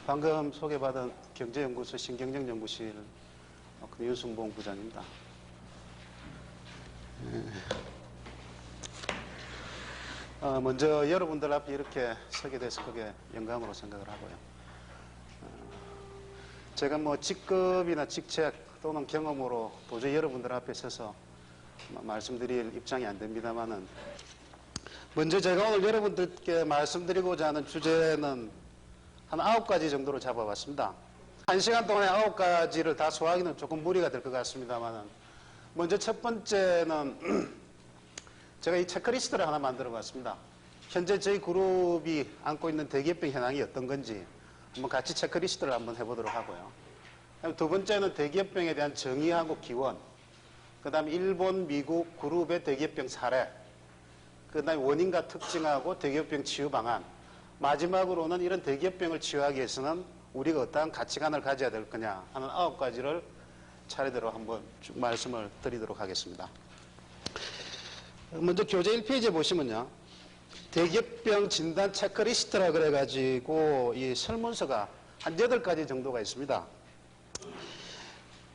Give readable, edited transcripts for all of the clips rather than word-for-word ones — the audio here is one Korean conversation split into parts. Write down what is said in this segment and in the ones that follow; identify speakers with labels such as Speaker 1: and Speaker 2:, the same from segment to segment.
Speaker 1: 방금 소개받은 경제연구소 신경정연구실 윤순봉 부장입니다. 먼저 여러분들 앞에 이렇게 서게 돼서 그게 영광으로 생각을 하고요. 제가 뭐 직급이나 직책 또는 경험으로 도저히 여러분들 앞에 서서 말씀드릴 입장이 안 됩니다만은, 먼저 제가 오늘 여러분들께 말씀드리고자 하는 주제는 한 9가지 정도로 잡아봤습니다. 1시간 동안에 9가지를 다 소화하기는 조금 무리가 될 것 같습니다만은, 먼저 첫 번째는 제가 이 체크리스트를 하나 만들어 봤습니다. 현재 저희 그룹이 안고 있는 대기업병 현황이 어떤 건지 한번 같이 체크리스트를 한번 해보도록 하고요. 두 번째는 대기업병에 대한 정의하고 기원, 그 다음에 일본, 미국 그룹의 대기업병 사례, 그 다음에 원인과 특징하고 대기업병 치유 방안, 마지막으로는 이런 대기업병을 치유하기 위해서는 우리가 어떠한 가치관을 가져야 될 거냐 하는 9가지를 차례대로 한번 쭉 말씀을 드리도록 하겠습니다. 먼저 교재 1페이지에 보시면요, 대기업병 진단 체크리스트라 그래가지고 이 설문서가 한 8가지 정도가 있습니다.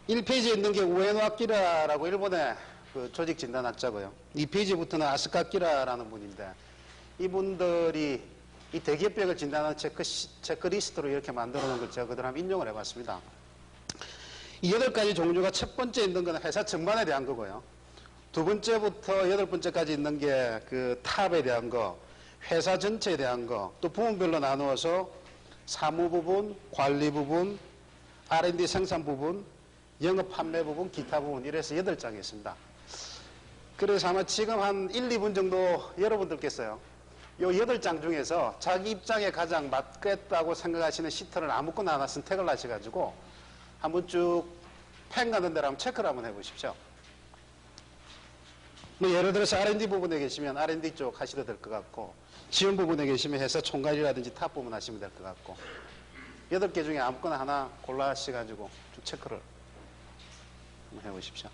Speaker 1: 1페이지에 있는 게 우에노 아키라라고 일본의 그 조직 진단학자고요. 2페이지부터는 아스카 키라라는 분인데, 이분들이 이 대기업병을 진단하는 체크리스트로 이렇게 만들어 놓은 걸 제가 그대로 한번 인용을 해봤습니다. 이 8가지 종류가 첫 번째 있는 건 회사 전반에 대한 거고요. 두 번째부터 8번째까지 있는 게 그 탑에 대한 거, 회사 전체에 대한 거, 또 부문별로 나누어서 사무 부분, 관리 부분, R&D 생산 부분, 영업 판매 부분, 기타 부분, 이래서 8장이 있습니다. 그래서 아마 지금 한 1, 2분 정도 여러분들께서요, 요 8장 중에서 자기 입장에 가장 맞겠다고 생각하시는 시트를 아무거나 하나 선택을 하셔가지고 한번 쭉 펜 가는 데로 한번 체크를 한번 해보십시오. 뭐 예를 들어서 R&D 부분에 계시면 R&D 쪽 하셔도 될 것 같고, 지원 부분에 계시면 회사 총괄이라든지 탑 부분 하시면 될 것 같고, 8개 중에 아무거나 하나 골라 하셔가지고 쭉 체크를 한번 해보십시오.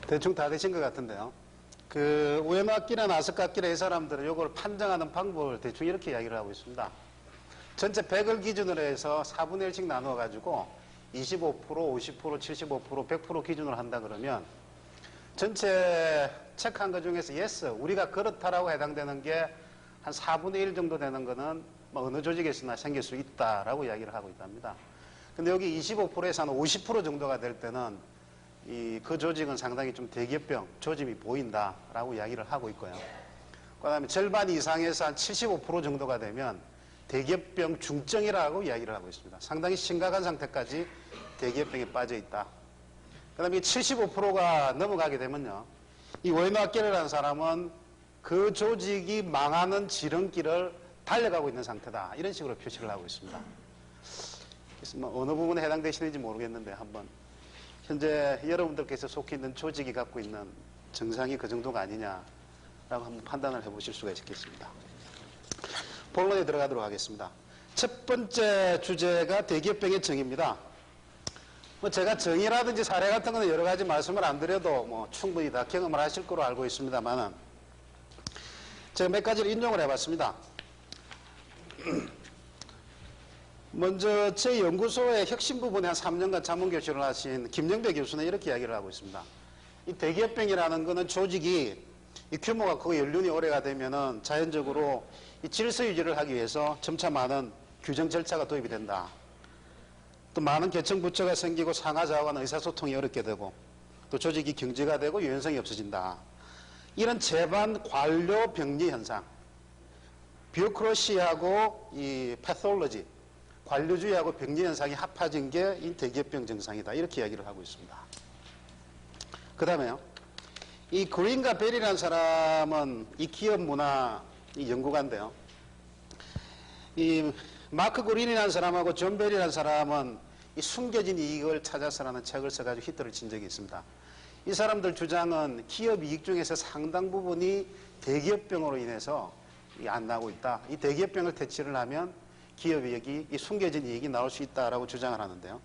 Speaker 1: 대충 다 되신 것 같은데요. 그 우에노 아키라, 아스카 키라 이 사람들은 이걸 판정하는 방법을 대충 이렇게 이야기를 하고 있습니다. 전체 100을 기준으로 해서 4분의 1씩 나누어 가지고 25%, 50%, 75%, 100% 기준으로 한다 그러면, 전체 체크한 것 중에서 yes, 우리가 그렇다라고 해당되는 게 한 4분의 1 정도 되는 거는 뭐 어느 조직에서나 생길 수 있다라고 이야기를 하고 있답니다. 근데 여기 25%에서 한 50% 정도가 될 때는 그 조직은 상당히 좀 대기업병 조짐이 보인다라고 이야기를 하고 있고요. 그 다음에 절반 이상에서 한 75% 정도가 되면 대기업병 중증이라고 이야기를 하고 있습니다. 상당히 심각한 상태까지 대기업병에 빠져 있다. 그 다음에 75%가 넘어가게 되면요, 이 우에노 아키라라는 사람은 그 조직이 망하는 지름길을 달려가고 있는 상태다, 이런 식으로 표시를 하고 있습니다. 그래서 뭐 어느 부분에 해당되시는지 모르겠는데, 한번 현재 여러분들께서 속해 있는 조직이 갖고 있는 증상이 그 정도가 아니냐라고 한번 판단을 해보실 수가 있겠습니다. 본론에 들어가도록 하겠습니다. 첫 번째 주제가 대기업병의 정의입니다. 뭐 제가 정의라든지 사례 같은 거는 여러 가지 말씀을 안 드려도 뭐 충분히 다 경험을 하실 거로 알고 있습니다만은, 제가 몇 가지를 인용을 해봤습니다. 먼저 제 연구소의 혁신 부분에 한 3년간 자문교수를 하신 김영배 교수는 이렇게 이야기를 하고 있습니다. 이 대기업병이라는 거는 조직이 이 규모가 크고 연륜이 오래가 되면은 자연적으로 이 질서 유지를 하기 위해서 점차 많은 규정 절차가 도입이 된다. 또 많은 계층 부처가 생기고 상하좌우 간 의사소통이 어렵게 되고, 또 조직이 경제가 되고 유연성이 없어진다. 이런 재반 관료 병리 현상, 뷰크로시하고 이 패톨로지, 관료주의하고 병리 현상이 합해진 게 이 대기업병 증상이다, 이렇게 이야기를 하고 있습니다. 그 다음에요, 이 그린과 벨이라는 사람은 이 기업 문화 이 연구가인데요, 이 마크 그린이라는 사람하고 존 벨이라는 사람은 이 숨겨진 이익을 찾아서라는 책을 써가지고 히트를 친 적이 있습니다. 이 사람들 주장은 기업 이익 중에서 상당 부분이 대기업병으로 인해서 안 나오고 있다. 이 대기업병을 퇴치를 하면 기업 이익이, 이 숨겨진 이익이 나올 수 있다라고 주장을 하는데요.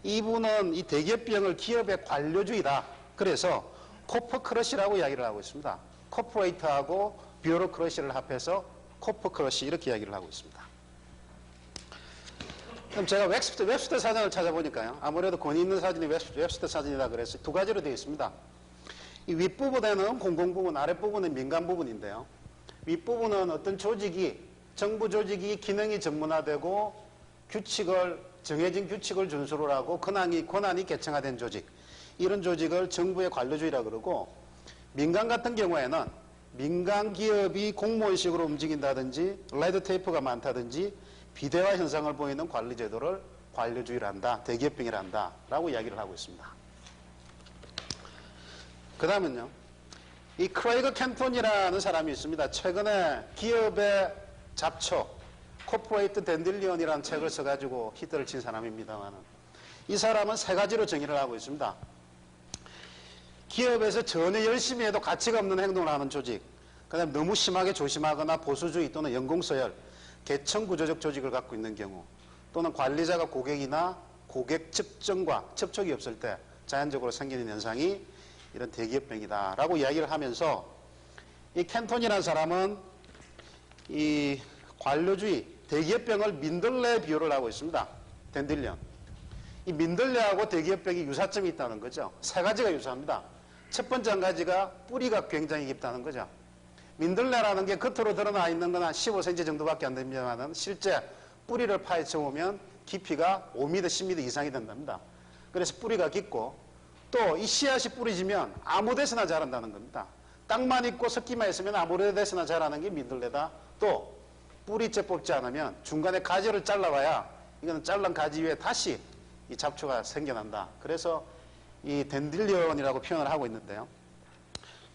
Speaker 1: 이분은 이 대기업병을 기업의 관료주의다. 그래서 코퍼 크러시라고 이야기를 하고 있습니다. 코퍼레이트하고 뷰로크러시를 합해서 코퍼크러시 이렇게 이야기를 하고 있습니다. 그럼 제가 웹스터 사전을 찾아보니까요. 아무래도 권위 있는 사진이 웹스터 사진이다 그래서 두 가지로 되어 있습니다. 이 윗부분에는 공공부분, 아랫부분은 민간부분인데요. 윗부분은 어떤 조직이, 정부 조직이 기능이 전문화되고 정해진 규칙을 준수를 하고 권한이 계층화된 조직, 이런 조직을 정부의 관료주의라 그러고, 민간 같은 경우에는 민간 기업이 공무원식으로 움직인다든지 레드테이프가 많다든지 비대화 현상을 보이는 관리 제도를 관료주의를 한다, 대기업병이라 한다 라고 이야기를 하고 있습니다. 그 다음은요, 이 크레이그 캔톤이라는 사람이 있습니다. 최근에 기업의 잡초, 코퍼레이트 댄딜리언이라는 책을 써가지고 히트를 친 사람입니다만, 이 사람은 세 가지로 정의를 하고 있습니다. 기업에서 전혀 열심히 해도 가치가 없는 행동을 하는 조직, 그 다음에 너무 심하게 조심하거나 보수주의 또는 연공서열, 계층구조적 조직을 갖고 있는 경우, 또는 관리자가 고객이나 고객 측정과 접촉이 없을 때 자연적으로 생기는 현상이 이런 대기업병이다라고 이야기를 하면서, 이 캔톤이라는 사람은 이 관료주의, 대기업병을 민들레 비유를 하고 있습니다. 댄딜리언. 이 민들레하고 대기업병이 유사점이 있다는 거죠. 세 가지가 유사합니다. 첫 번째 한 가지가 뿌리가 굉장히 깊다는 거죠. 민들레라는 게 겉으로 드러나 있는 건 한 15cm 정도밖에 안 됩니다만 실제 뿌리를 파헤쳐 보면 깊이가 5m, 10m 이상이 된답니다. 그래서 뿌리가 깊고, 또 이 씨앗이 뿌리지면 아무 데서나 자란다는 겁니다. 땅만 있고 섞기만 있으면 아무 데서나 자라는 게 민들레다. 또 뿌리째 뽑지 않으면 중간에 가지를 잘라봐야 이거는 잘란 가지 위에 다시 이 잡초가 생겨난다. 그래서 이 댄딜리언이라고 표현을 하고 있는데요.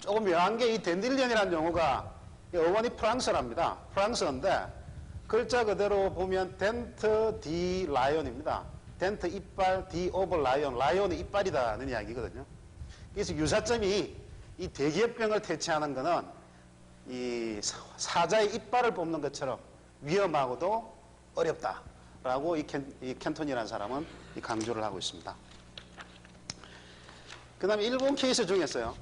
Speaker 1: 조금 묘한 게 이 댄딜리언이라는 용어가 어원이 프랑스어랍니다. 프랑스어인데 글자 그대로 보면 덴트 디 라이언입니다. 덴트 이빨, 디 오브 라이언, 라이언의 이빨이다는 이야기거든요. 그래서 유사점이 이 대기업병을 퇴치하는 거는 이 사자의 이빨을 뽑는 것처럼 위험하고도 어렵다라고 이 캔톤이라는 사람은 강조를 하고 있습니다. 그 다음에 일본 케이스 중에서요.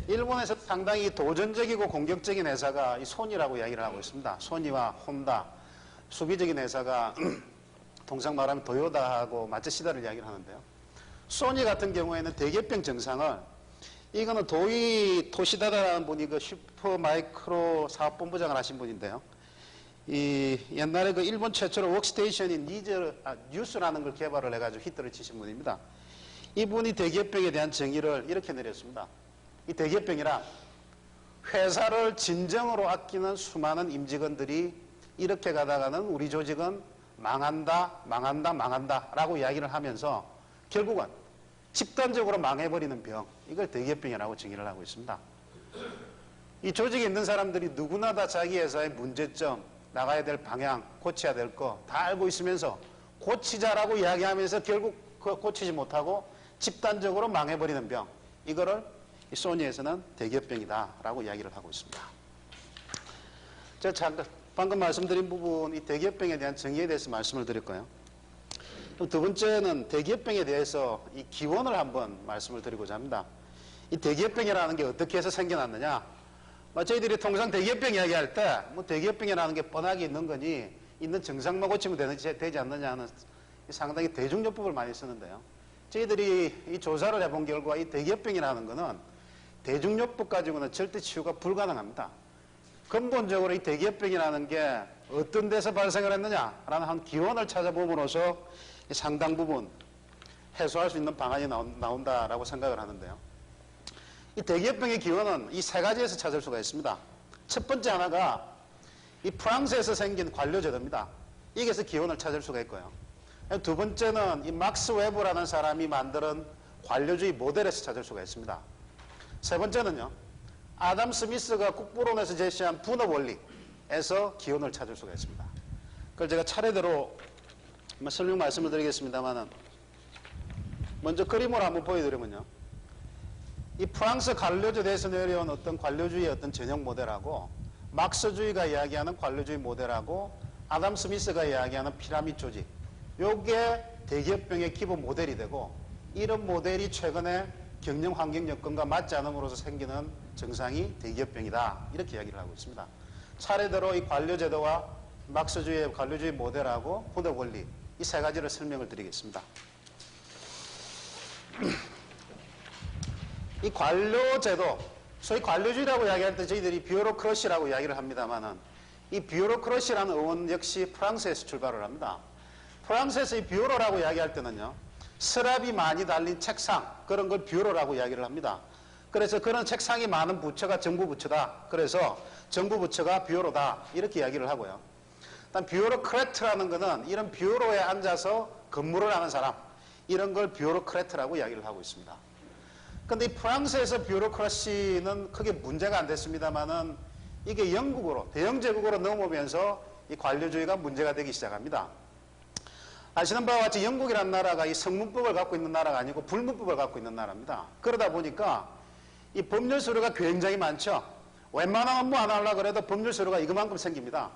Speaker 1: 일본에서 상당히 도전적이고 공격적인 회사가 이 소니라고 이야기를 하고 있습니다. 소니와 혼다, 수비적인 회사가 통상 말하면 도요다하고 마츠시다를 이야기를 하는데요. 소니 같은 경우에는 대기업병 정상을, 이거는 도이 토시다라는 분이 그 슈퍼마이크로 사업본부장을 하신 분인데요. 이 옛날에 그 일본 최초로 워크스테이션인 뉴스라는 걸 개발을 해가지고 히트를 치신 분입니다. 이분이 대기업병에 대한 정의를 이렇게 내렸습니다. 이 대기업병이란 회사를 진정으로 아끼는 수많은 임직원들이 이렇게 가다가는 우리 조직은 망한다, 망한다, 망한다 라고 이야기를 하면서 결국은 집단적으로 망해버리는 병, 이걸 대기업병이라고 정의를 하고 있습니다. 이 조직에 있는 사람들이 누구나 다 자기 회사의 문제점, 나가야 될 방향, 고쳐야 될 거 다 알고 있으면서 고치자라고 이야기하면서 결국 고치지 못하고 집단적으로 망해버리는 병, 이거를 이 소니에서는 대기업병이다라고 이야기를 하고 있습니다. 제가 방금 말씀드린 부분, 이 대기업병에 대한 정의에 대해서 말씀을 드렸고요. 두 번째는 대기업병에 대해서 이 기원을 한번 말씀을 드리고자 합니다. 이 대기업병이라는 게 어떻게 해서 생겨났느냐? 저희들이 통상 대기업병 이야기할 때 뭐 대기업병이라는 게 뻔하게 있는 거니 있는 증상만 고치면 되지 않느냐 하는 상당히 대중요법을 많이 쓰는데요. 저희들이 이 조사를 해본 결과 이 대기업병이라는 거는 대중요법 가지고는 절대 치유가 불가능합니다. 근본적으로 이 대기업병이라는 게 어떤 데서 발생을 했느냐라는 한 기원을 찾아봄으로써 상당 부분 해소할 수 있는 방안이 나온다라고 생각을 하는데요. 이 대기업병의 기원은 이 세 가지에서 찾을 수가 있습니다. 첫 번째 하나가 이 프랑스에서 생긴 관료제도입니다. 여기에서 기원을 찾을 수가 있고요. 두 번째는 이 막스 웨버라는 사람이 만든 관료주의 모델에서 찾을 수가 있습니다. 세 번째는요, 아담 스미스가 국부론에서 제시한 분업 원리에서 기원을 찾을 수가 있습니다. 그걸 제가 차례대로 설명 말씀을 드리겠습니다만은, 먼저 그림으로 한번 보여드리면요, 이 프랑스 관료제도에서 내려온 어떤 관료주의의 어떤 전형 모델하고 막스주의가 이야기하는 관료주의 모델하고 아담 스미스가 이야기하는 피라미드 조직, 요게 대기업병의 기본 모델이 되고, 이런 모델이 최근에 경영 환경 여건과 맞지 않음으로써 생기는 증상이 대기업병이다. 이렇게 이야기를 하고 있습니다. 차례대로 이 관료제도와 막스주의의 관료주의 모델하고 분업 원리 이 세 가지를 설명을 드리겠습니다. 이 관료제도, 소위 관료주의라고 이야기할 때 저희들이 뷰로크러시라고 이야기를 합니다만은 이 뷰로크러시라는 어원 역시 프랑스에서 출발을 합니다. 프랑스에서 이 뷰로라고 이야기할 때는요, 서랍이 많이 달린 책상, 그런 걸 뷰로라고 이야기를 합니다. 그래서 그런 책상이 많은 부처가 정부 부처다. 그래서 정부 부처가 뷰로다. 이렇게 이야기를 하고요. 일단 뷰로크래트라는 것은 이런 뷰로에 앉아서 근무를 하는 사람, 이런 걸 뷰로크래트라고 이야기를 하고 있습니다. 근데 이 프랑스에서 뷰로크러시는 크게 문제가 안 됐습니다만은 이게 영국으로, 대영제국으로 넘어오면서 이 관료주의가 문제가 되기 시작합니다. 아시는 바와 같이 영국이라는 나라가 이 성문법을 갖고 있는 나라가 아니고 불문법을 갖고 있는 나라입니다. 그러다 보니까 이 법률 서류가 굉장히 많죠. 웬만한 업무 안 하려고 해도 법률 서류가 이거만큼 생깁니다.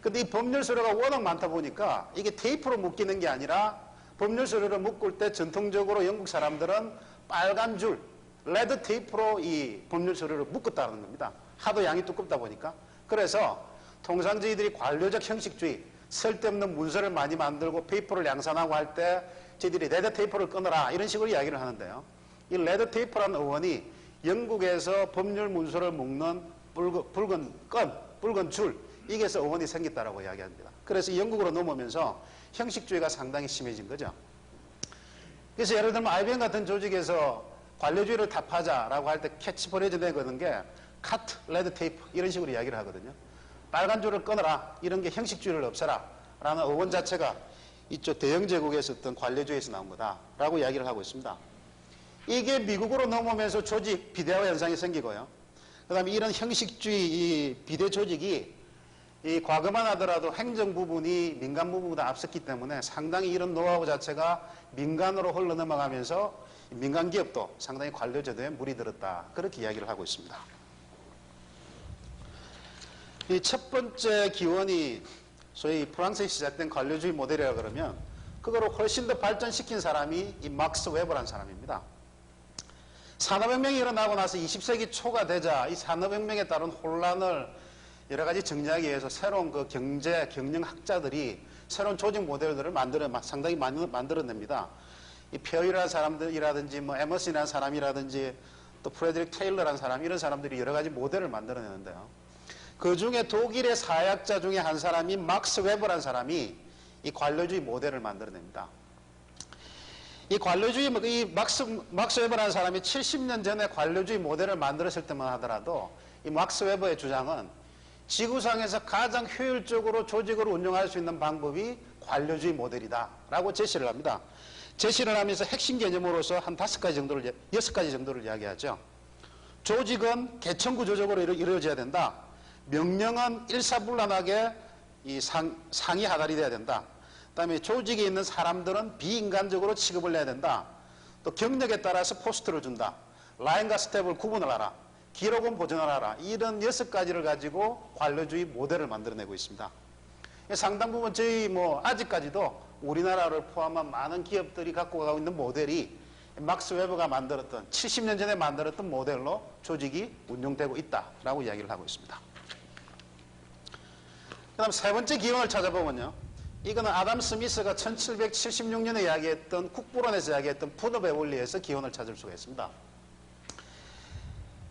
Speaker 1: 근데 이 법률 서류가 워낙 많다 보니까 이게 테이프로 묶이는 게 아니라 법률 서류를 묶을 때 전통적으로 영국 사람들은 빨간 줄, 레드 테이프로 이 법률 서류를 묶었다는 겁니다. 하도 양이 두껍다 보니까. 그래서 통상 저희들이 관료적 형식주의, 쓸데없는 문서를 많이 만들고 페이퍼를 양산하고 할 때 저희들이 레드 테이프를 끊어라 이런 식으로 이야기를 하는데요. 이 레드 테이프라는 어원이 영국에서 법률 문서를 묶는 붉은 줄, 이게서 어원이 생겼다라고 이야기합니다. 그래서 영국으로 넘어오면서 형식주의가 상당히 심해진 거죠. 그래서 예를 들면 IBM 같은 조직에서 관료주의를 타파하자라고 할 때 캐치프레이즈 내거는 게 카트, 레드 테이프 이런 식으로 이야기를 하거든요. 빨간 줄을 끊어라. 이런 게 형식주의를 없애라. 라는 어원 자체가 이쪽 대영제국에서 어떤 관료주의에서 나온 거다라고 이야기를 하고 있습니다. 이게 미국으로 넘어오면서 조직 비대화 현상이 생기고요. 그 다음에 이런 형식주의 이 비대 조직이 이 과거만 하더라도 행정 부분이 민간 부분보다 앞섰기 때문에 상당히 이런 노하우 자체가 민간으로 흘러넘어가면서 민간 기업도 상당히 관료제도에 물이 들었다. 그렇게 이야기를 하고 있습니다. 이 첫 번째 기원이 소위 프랑스에 시작된 관료주의 모델이라 그러면 그거를 훨씬 더 발전시킨 사람이 이 막스 웨버라는 사람입니다. 산업혁명이 일어나고 나서 20세기 초가 되자 이 산업혁명에 따른 혼란을 여러 가지 정리하기 위해서 새로운 그 경제, 경영학자들이 새로운 조직 모델들을 상당히 많이 만들어냅니다. 이 페어이라는 사람들이라든지 뭐 에머슨이라는 사람이라든지 또 프레드릭 테일러라는 사람, 이런 사람들이 여러 가지 모델을 만들어내는데요. 그 중에 독일의 사회학자 중에 한 사람이 막스 웨버라는 사람이 이 관료주의 모델을 만들어냅니다. 이 관료주의, 이 막스 웨버라는 사람이 70년 전에 관료주의 모델을 만들었을 때만 하더라도 이 막스 웨버의 주장은 지구상에서 가장 효율적으로 조직을 운영할 수 있는 방법이 관료주의 모델이다 라고 제시를 합니다. 제시를 하면서 핵심 개념으로서 한 6가지 정도를 이야기하죠. 조직은 계층구조적으로 이루어져야 된다. 명령은 일사불란하게 이 상위 하달이 돼야 된다. 그 다음에 조직에 있는 사람들은 비인간적으로 취급을 해야 된다. 또 경력에 따라서 포스트를 준다. 라인과 스텝을 구분을 하라. 기록은 보존을 하라. 이런 6가지를 가지고 관료주의 모델을 만들어내고 있습니다. 상당 부분 저희 아직까지도 우리나라를 포함한 많은 기업들이 갖고 가고 있는 모델이 막스 웨버가 만들었던 70년 전에 만들었던 모델로 조직이 운영되고 있다라고 이야기를 하고 있습니다. 그 다음 세 번째 기원을 찾아보면요. 이거는 아담 스미스가 1776년에 이야기했던 국부론에서 이야기했던 분업의 원리에서 기원을 찾을 수가 있습니다.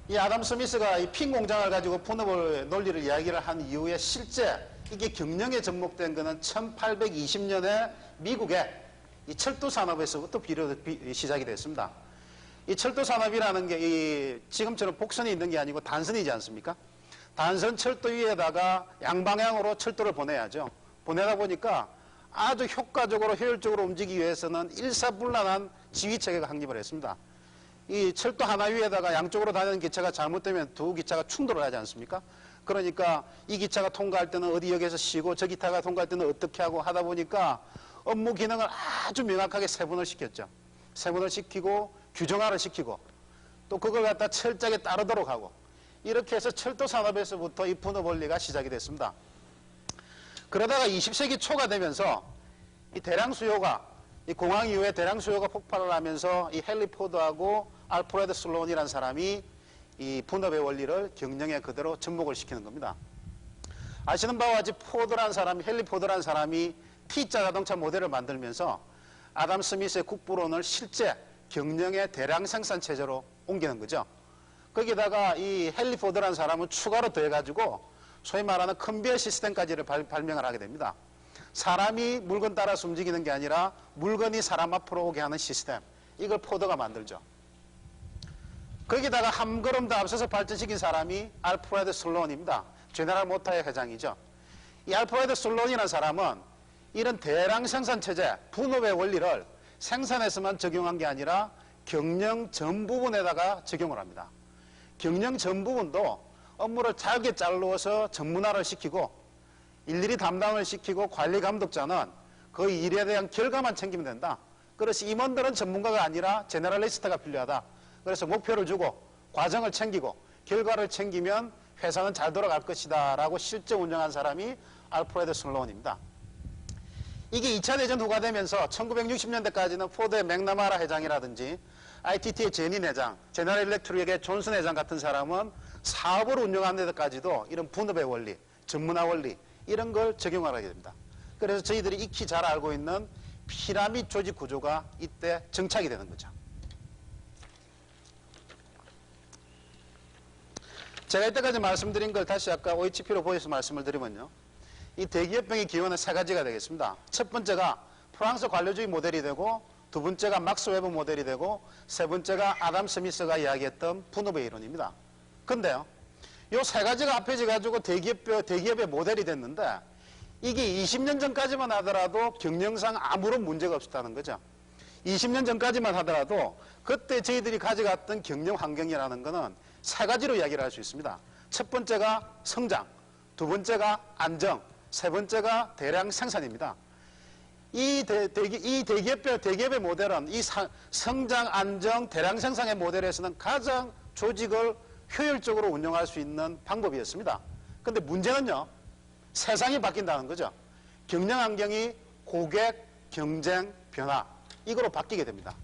Speaker 1: 이 아담 스미스가 이 핀 공장을 가지고 분업의 논리를 이야기를 한 이후에 실제 이게 경영에 접목된 것은 1820년에 미국의 이 철도 산업에서부터 시작이 됐습니다. 이 철도 산업이라는 게 지금처럼 복선이 있는 게 아니고 단선이지 않습니까? 단선 철도 위에다가 양방향으로 철도를 보내야죠. 보내다 보니까 아주 효과적으로 효율적으로 움직이기 위해서는 일사불란한 지휘체계가 확립을 했습니다. 이 철도 하나 위에다가 양쪽으로 다니는 기차가 잘못되면 두 기차가 충돌을 하지 않습니까? 그러니까 이 기차가 통과할 때는 어디 역에서 쉬고 저 기차가 통과할 때는 어떻게 하고 하다 보니까 업무 기능을 아주 명확하게 세분을 시켰죠. 세분을 시키고 규정화를 시키고 또 그걸 갖다 철저하게 따르도록 하고 이렇게 해서 철도 산업에서부터 이 분업 원리가 시작이 됐습니다. 그러다가 20세기 초가 되면서 이 대량 수요가 이 공황 이후에 대량 수요가 폭발을 하면서 이 헨리 포드하고 알프레드 슬론이라는 사람이 이 분업의 원리를 경영에 그대로 접목을 시키는 겁니다. 아시는 바와 같이 헨리 포드라는 사람이 T자 자동차 모델을 만들면서 아담 스미스의 국부론을 실제 경영의 대량 생산 체제로 옮기는 거죠. 거기다가 이 헨리 포드라는 사람은 추가로 더해가지고 소위 말하는 컨베이어 시스템까지를 발명을 하게 됩니다. 사람이 물건 따라서 움직이는 게 아니라 물건이 사람 앞으로 오게 하는 시스템, 이걸 포드가 만들죠. 거기다가 한 걸음 더 앞서서 발전시킨 사람이 알프레드 슬론입니다. 제너럴 모터의 회장이죠. 이 알프레드 슬론이라는 사람은 이런 대량 생산 체제, 분업의 원리를 생산에서만 적용한 게 아니라 경영 전 부분에다가 적용을 합니다. 경영 전 부분도 업무를 잘게 잘라서 전문화를 시키고 일일이 담당을 시키고 관리 감독자는 그 일에 대한 결과만 챙기면 된다. 그래서 임원들은 전문가가 아니라 제너럴리스트가 필요하다. 그래서 목표를 주고 과정을 챙기고 결과를 챙기면 회사는 잘 돌아갈 것이다 라고 실제 운영한 사람이 알프레드 슬론입니다. 이게 2차 대전 후가 되면서 1960년대까지는 포드의 맥나마라 회장이라든지 ITT의 제닌 회장, 제너럴 일렉트릭의 존슨 회장 같은 사람은 사업을 운영하는 데까지도 이런 분업의 원리, 전문화 원리 이런 걸 적용을 하게 됩니다. 그래서 저희들이 익히 잘 알고 있는 피라미드 조직 구조가 이때 정착이 되는 거죠. 제가 이때까지 말씀드린 걸 다시 아까 OHP로 보여서 말씀을 드리면요. 이 대기업병의 기원은 세 가지가 되겠습니다. 첫 번째가 프랑스 관료주의 모델이 되고, 두 번째가 막스 웨버 모델이 되고, 세 번째가 아담 스미스가 이야기했던 분업의 이론입니다. 근데요, 이 세 가지가 합해져가지고 대기업의 모델이 됐는데, 이게 20년 전까지만 하더라도 경영상 아무런 문제가 없었다는 거죠. 20년 전까지만 하더라도 그때 저희들이 가져갔던 경영 환경이라는 거는 세 가지로 이야기를 할 수 있습니다. 첫 번째가 성장, 두 번째가 안정, 세 번째가 대량 생산입니다. 이 대기업의 모델은 이 성장, 안정, 대량 생산의 모델에서는 가장 조직을 효율적으로 운영할 수 있는 방법이었습니다. 그런데 문제는요, 세상이 바뀐다는 거죠. 경영 환경이 고객, 경쟁, 변화, 이거로 바뀌게 됩니다.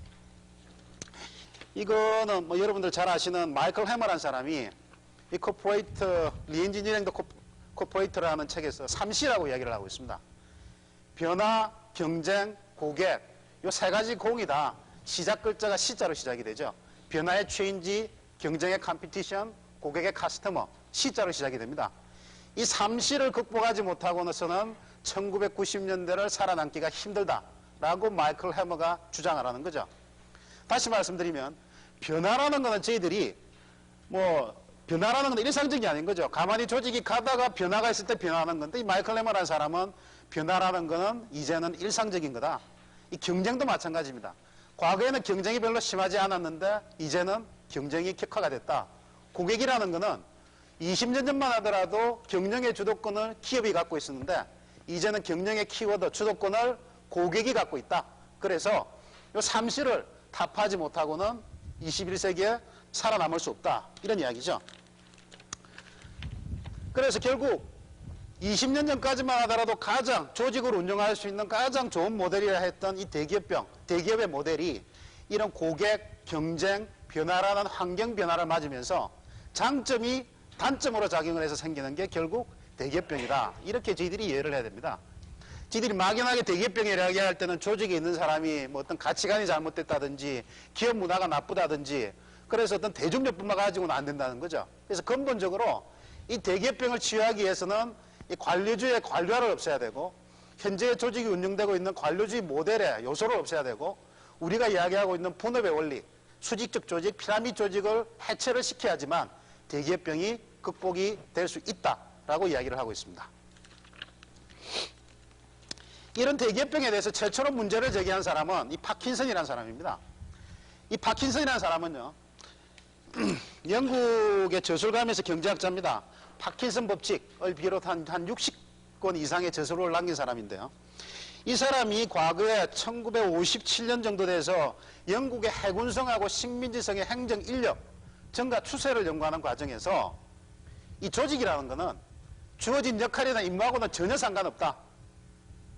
Speaker 1: 이거는 뭐 여러분들 잘 아시는 마이클 해머라는 사람이 이 코퍼레이트, 리엔지니어링 더 코퍼레이트라는 책에서 3C라고 이야기를 하고 있습니다. 변화, 경쟁, 고객, 이 세 가지 공이 다 시작 글자가 C자로 시작이 되죠. 변화의 change, 경쟁의 competition, 고객의 customer, C자로 시작이 됩니다. 이 3C를 극복하지 못하고서는 1990년대를 살아남기가 힘들다라고 마이클 해머가 주장을 하는 거죠. 다시 말씀드리면 변화라는 것은 저희들이 변화라는 건 일상적이 아닌 거죠. 가만히 조직이 가다가 변화가 있을 때 변화하는 건데, 이 마이클 해머라는 사람은 변화라는 것은 이제는 일상적인 거다. 이 경쟁도 마찬가지입니다. 과거에는 경쟁이 별로 심하지 않았는데 이제는 경쟁이 격화가 됐다. 고객이라는 것은 20년 전만 하더라도 경영의 주도권을 기업이 갖고 있었는데 이제는 경영의 키워드, 주도권을 고객이 갖고 있다. 그래서 이 3C를 타파하지 못하고는 21세기에 살아남을 수 없다. 이런 이야기죠. 그래서 결국 20년 전까지만 하더라도 가장 조직을 운영할 수 있는 가장 좋은 모델이라 했던 이 대기업의 모델이 이런 고객, 경쟁, 변화라는 환경 변화를 맞으면서 장점이 단점으로 작용을 해서 생기는 게 결국 대기업병이다. 이렇게 저희들이 이해를 해야 됩니다. 저희들이 막연하게 대기업병이라고 이야기할 때는 조직에 있는 사람이 뭐 어떤 가치관이 잘못됐다든지 기업 문화가 나쁘다든지 그래서 어떤 대중력뿐만 가지고는 안 된다는 거죠. 그래서 근본적으로 이 대기업병을 치유하기 위해서는 이 관료주의의 관료화를 없애야 되고, 현재 조직이 운영되고 있는 관료주의 모델의 요소를 없애야 되고, 우리가 이야기하고 있는 분업의 원리, 수직적 조직, 피라미드 조직을 해체를 시켜야지만 대기업병이 극복이 될 수 있다라고 이야기를 하고 있습니다. 이런 대기업병에 대해서 최초로 문제를 제기한 사람은 이 파킨슨이라는 사람입니다. 이 파킨슨이라는 사람은요, 영국의 저술가면서 경제학자입니다. 파킨슨 법칙을 비롯한 한 60권 이상의 저술을 남긴 사람인데요. 이 사람이 과거에 1957년 정도 돼서 영국의 해군성하고 식민지성의 행정 인력, 정가 추세를 연구하는 과정에서 이 조직이라는 것은 주어진 역할이나 임무하고는 전혀 상관없다.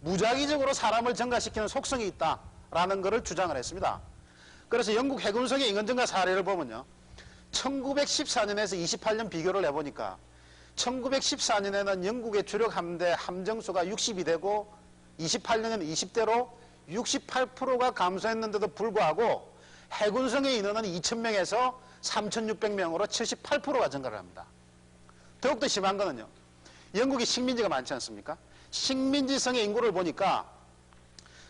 Speaker 1: 무작위적으로 사람을 증가시키는 속성이 있다라는 것을 주장을 했습니다. 그래서 영국 해군성의 인근 증가 사례를 보면요. 1914년에서 28년 비교를 해보니까 1914년에는 영국의 주력 함대 함정수가 60이 되고 28년에는 20대로 68%가 감소했는데도 불구하고 해군성의 인원은 2,000명에서 3,600명으로 78%가 증가를 합니다. 더욱더 심한 거는요. 영국이 식민지가 많지 않습니까? 식민지성의 인구를 보니까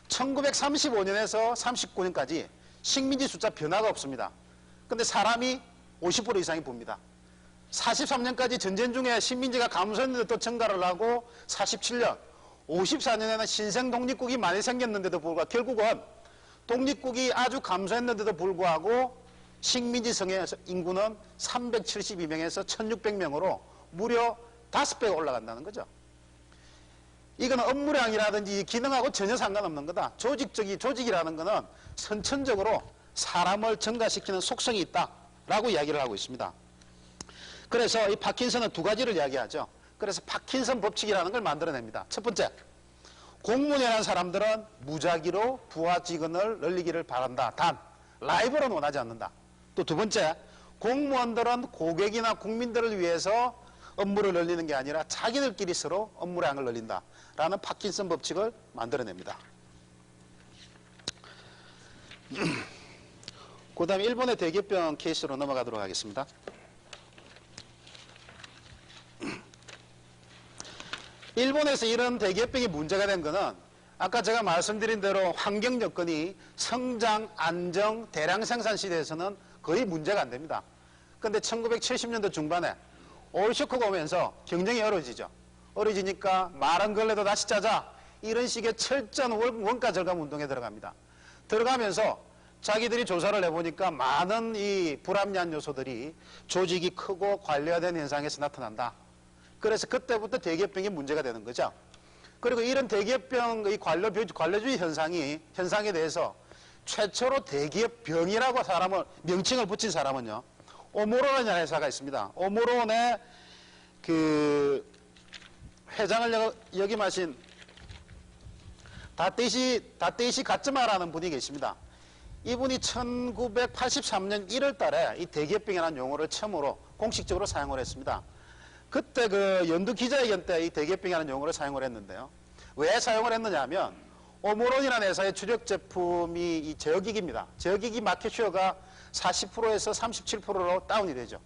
Speaker 1: 1935년에서 39년까지 식민지 숫자 변화가 없습니다. 근데 사람이 50% 이상이 봅니다. 43년까지 전쟁 중에 식민지가 감소했는데 또 증가를 하고 47년, 54년에는 신생 독립국이 많이 생겼는데도 불구하고 결국은 독립국이 아주 감소했는데도 불구하고 식민지성의 인구는 372명에서 1600명으로 무려 5배가 올라간다는 거죠. 이거는 업무량이라든지 기능하고 전혀 상관없는 거다. 조직이라는 거는 선천적으로 사람을 증가시키는 속성이 있다라고 이야기를 하고 있습니다. 그래서 이 파킨슨은 두 가지를 이야기하죠. 그래서 파킨슨 법칙이라는 걸 만들어냅니다. 첫 번째, 공무원이라는 사람들은 무작위로 부하 직원을 늘리기를 바란다. 단, 라이벌은 원하지 않는다. 또 두 번째, 공무원들은 고객이나 국민들을 위해서 업무를 늘리는 게 아니라 자기들끼리 서로 업무량을 늘린다. 라는 파킨슨 법칙을 만들어냅니다. 그 다음에 일본의 대기업병 케이스로 넘어가도록 하겠습니다. 일본에서 이런 대기업병이 문제가 된 거는 아까 제가 말씀드린 대로 환경 여건이 성장, 안정, 대량 생산 시대에서는 거의 문제가 안 됩니다. 그런데 1970년대 중반에 오일 쇼크가 오면서 경쟁이 어려지니까 마른 걸레도 다시 짜자, 이런 식의 철저한 원가 절감 운동에 들어갑니다. 들어가면서 자기들이 조사를 해보니까 많은 이 불합리한 요소들이 조직이 크고 관리화된 현상에서 나타난다. 그래서 그때부터 대기업병이 문제가 되는 거죠. 그리고 이런 대기업병의 관료주의 현상에 대해서 최초로 대기업병이라고 명칭을 붙인 사람은요, 오모로라는 회사가 있습니다. 오모론의 그 회장을 역임하신 다테이시 가츠마라는 분이 계십니다. 이분이 1983년 1월 달에 이 대기업병이라는 용어를 처음으로 공식적으로 사용을 했습니다. 그때 그 연두 기자회견 때 이 대기업병이라는 용어를 사용을 했는데요. 왜 사용을 했느냐 하면 오모론이라는 회사의 주력 제품이 이 제어기기입니다. 제어기기 마켓슈어가 40%에서 37%로 다운이 되죠.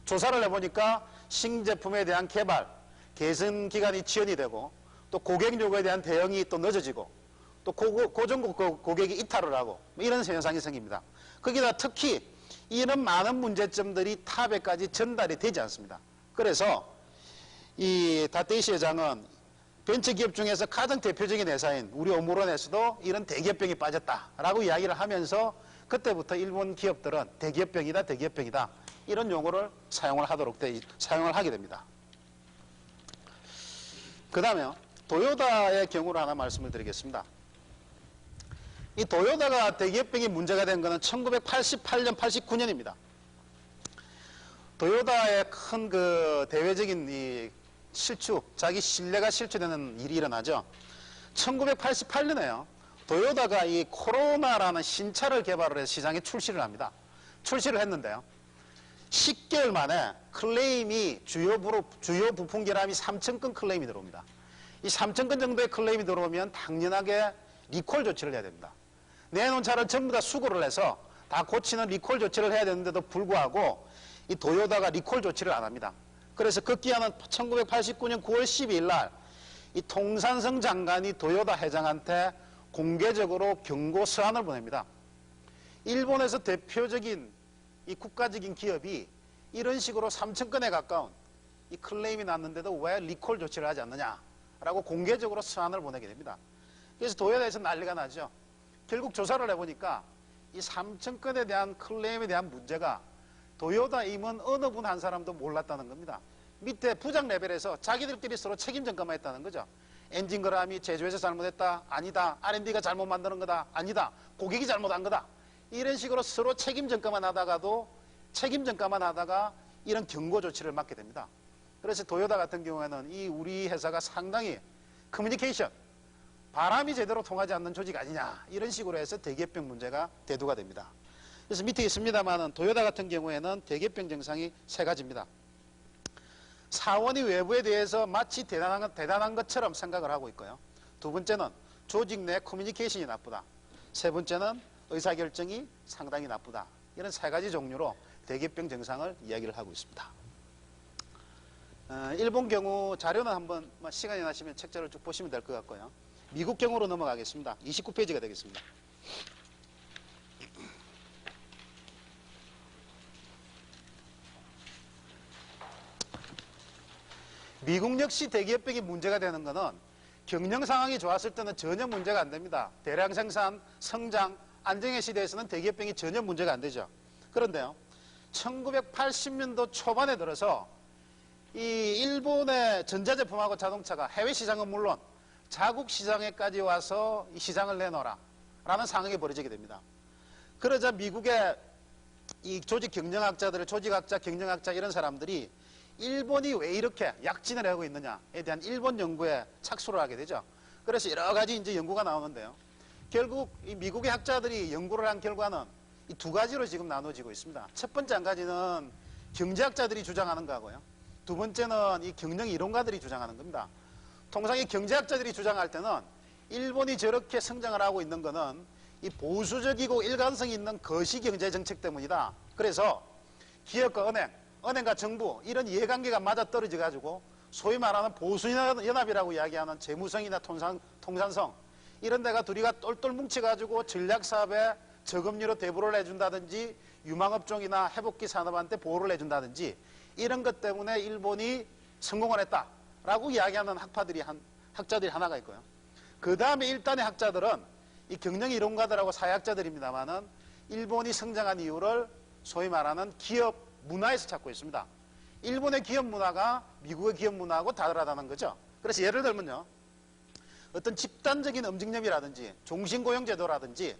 Speaker 1: 조사를 해보니까 신제품에 대한 개발, 개선 기간이 지연이 되고 또 고객 요구에 대한 대응이 또 늦어지고 또 고정국 고객이 이탈을 하고 이런 현상이 생깁니다. 거기다 특히 이런 많은 문제점들이 탑에까지 전달이 되지 않습니다. 그래서 이 다테이시 회장은 벤처기업 중에서 가장 대표적인 회사인 우리 오모론에서도 이런 대기업병이 빠졌다라고 이야기를 하면서 그때부터 일본 기업들은 대기업병이다 이런 용어를 사용을 하게 됩니다. 그 다음에 도요다의 경우를 하나 말씀을 드리겠습니다. 이 도요다가 대기업병이 문제가 된 것은 1988년, 89년입니다. 도요다의 큰 그 대외적인 이 자기 신뢰가 실추되는 일이 일어나죠. 1988년에요. 도요다가 이 코로나라는 신차를 개발을 해서 시장에 출시를 합니다. 출시를 했는데요. 10개월 만에 클레임이 주요 부품 결함이 3,000건 클레임이 들어옵니다. 이 3,000건 정도의 클레임이 들어오면 당연하게 리콜 조치를 해야 됩니다. 내놓은 차를 전부 다 수거를 해서 다 고치는 리콜 조치를 해야 되는데도 불구하고 이 도요다가 리콜 조치를 안 합니다. 그래서 급기야는 1989년 9월 12일 날 이 통산성 장관이 도요다 회장한테 공개적으로 경고 서한을 보냅니다. 일본에서 대표적인 이 국가적인 기업이 이런 식으로 3,000건에 가까운 이 클레임이 났는데도 왜 리콜 조치를 하지 않느냐라고 공개적으로 서한을 보내게 됩니다. 그래서 도요다에서 난리가 나죠. 결국 조사를 해보니까 이 3,000건에 대한 클레임에 대한 문제가 도요다 임원 어느 분 한 사람도 몰랐다는 겁니다. 밑에 부장 레벨에서 자기들끼리 서로 책임 전가만 했다는 거죠. 엔진 그람이 제조해서 잘못했다. 아니다. R&D가 잘못 만드는 거다. 아니다. 고객이 잘못한 거다. 이런 식으로 서로 책임 전가만 하다가 이런 경고 조치를 맞게 됩니다. 그래서 도요다 같은 경우에는 이 우리 회사가 상당히 커뮤니케이션, 바람이 제대로 통하지 않는 조직 아니냐, 이런 식으로 해서 대기업병 문제가 대두가 됩니다. 그래서 밑에 있습니다만은 도요타 같은 경우에는 대기업병 증상이 세 가지입니다. 사원이 외부에 대해서 마치 대단한 것처럼 생각을 하고 있고요. 두 번째는 조직 내 커뮤니케이션이 나쁘다. 세 번째는 의사결정이 상당히 나쁘다. 이런 세 가지 종류로 대기업병 증상을 이야기를 하고 있습니다. 일본 경우 자료는 한번 시간이 나시면 책자를 쭉 보시면 될 것 같고요. 미국 경우로 넘어가겠습니다. 29페이지가 되겠습니다. 미국 역시 대기업병이 문제가 되는 것은 경영 상황이 좋았을 때는 전혀 문제가 안 됩니다. 대량 생산, 성장, 안정의 시대에서는 대기업병이 전혀 문제가 안 되죠. 그런데요, 1980년도 초반에 들어서 이 일본의 전자제품하고 자동차가 해외 시장은 물론 자국 시장에까지 와서 이 시장을 내놓으라 라는 상황이 벌어지게 됩니다. 그러자 미국의 이 조직 경영학자들, 조직학자, 경영학자 이런 사람들이 일본이 왜 이렇게 약진을 하고 있느냐에 대한 일본 연구에 착수를 하게 되죠. 그래서 여러 가지 이제 연구가 나오는데요. 결국 이 미국의 학자들이 연구를 한 결과는 이 두 가지로 지금 나눠지고 있습니다. 첫 번째 한 가지는 경제학자들이 주장하는 거고요. 두 번째는 이 경영 이론가들이 주장하는 겁니다. 통상 이 경제학자들이 주장할 때는 일본이 저렇게 성장을 하고 있는 것은 이 보수적이고 일관성 있는 거시 경제 정책 때문이다. 그래서 기업과 은행과 정부 이런 이해관계가 맞아떨어져 가지고 소위 말하는 보수연합이라고 이야기하는 재무성이나 통산성 이런 데가 둘이가 똘똘 뭉쳐가지고 전략사업에 저금리로 대부를 해준다든지 유망업종이나 회복기 산업한테 보호를 해준다든지 이런 것 때문에 일본이 성공을 했다라고 이야기하는 학자들이 하나가 있고요. 그 다음에 일단의 학자들은 이 경영이론가들하고 사회학자들입니다만은 일본이 성장한 이유를 소위 말하는 기업 문화에서 찾고 있습니다. 일본의 기업 문화가 미국의 기업 문화하고 다르다는 거죠. 그래서 예를 들면요, 어떤 집단적인 움직임이라든지 종신고용제도라든지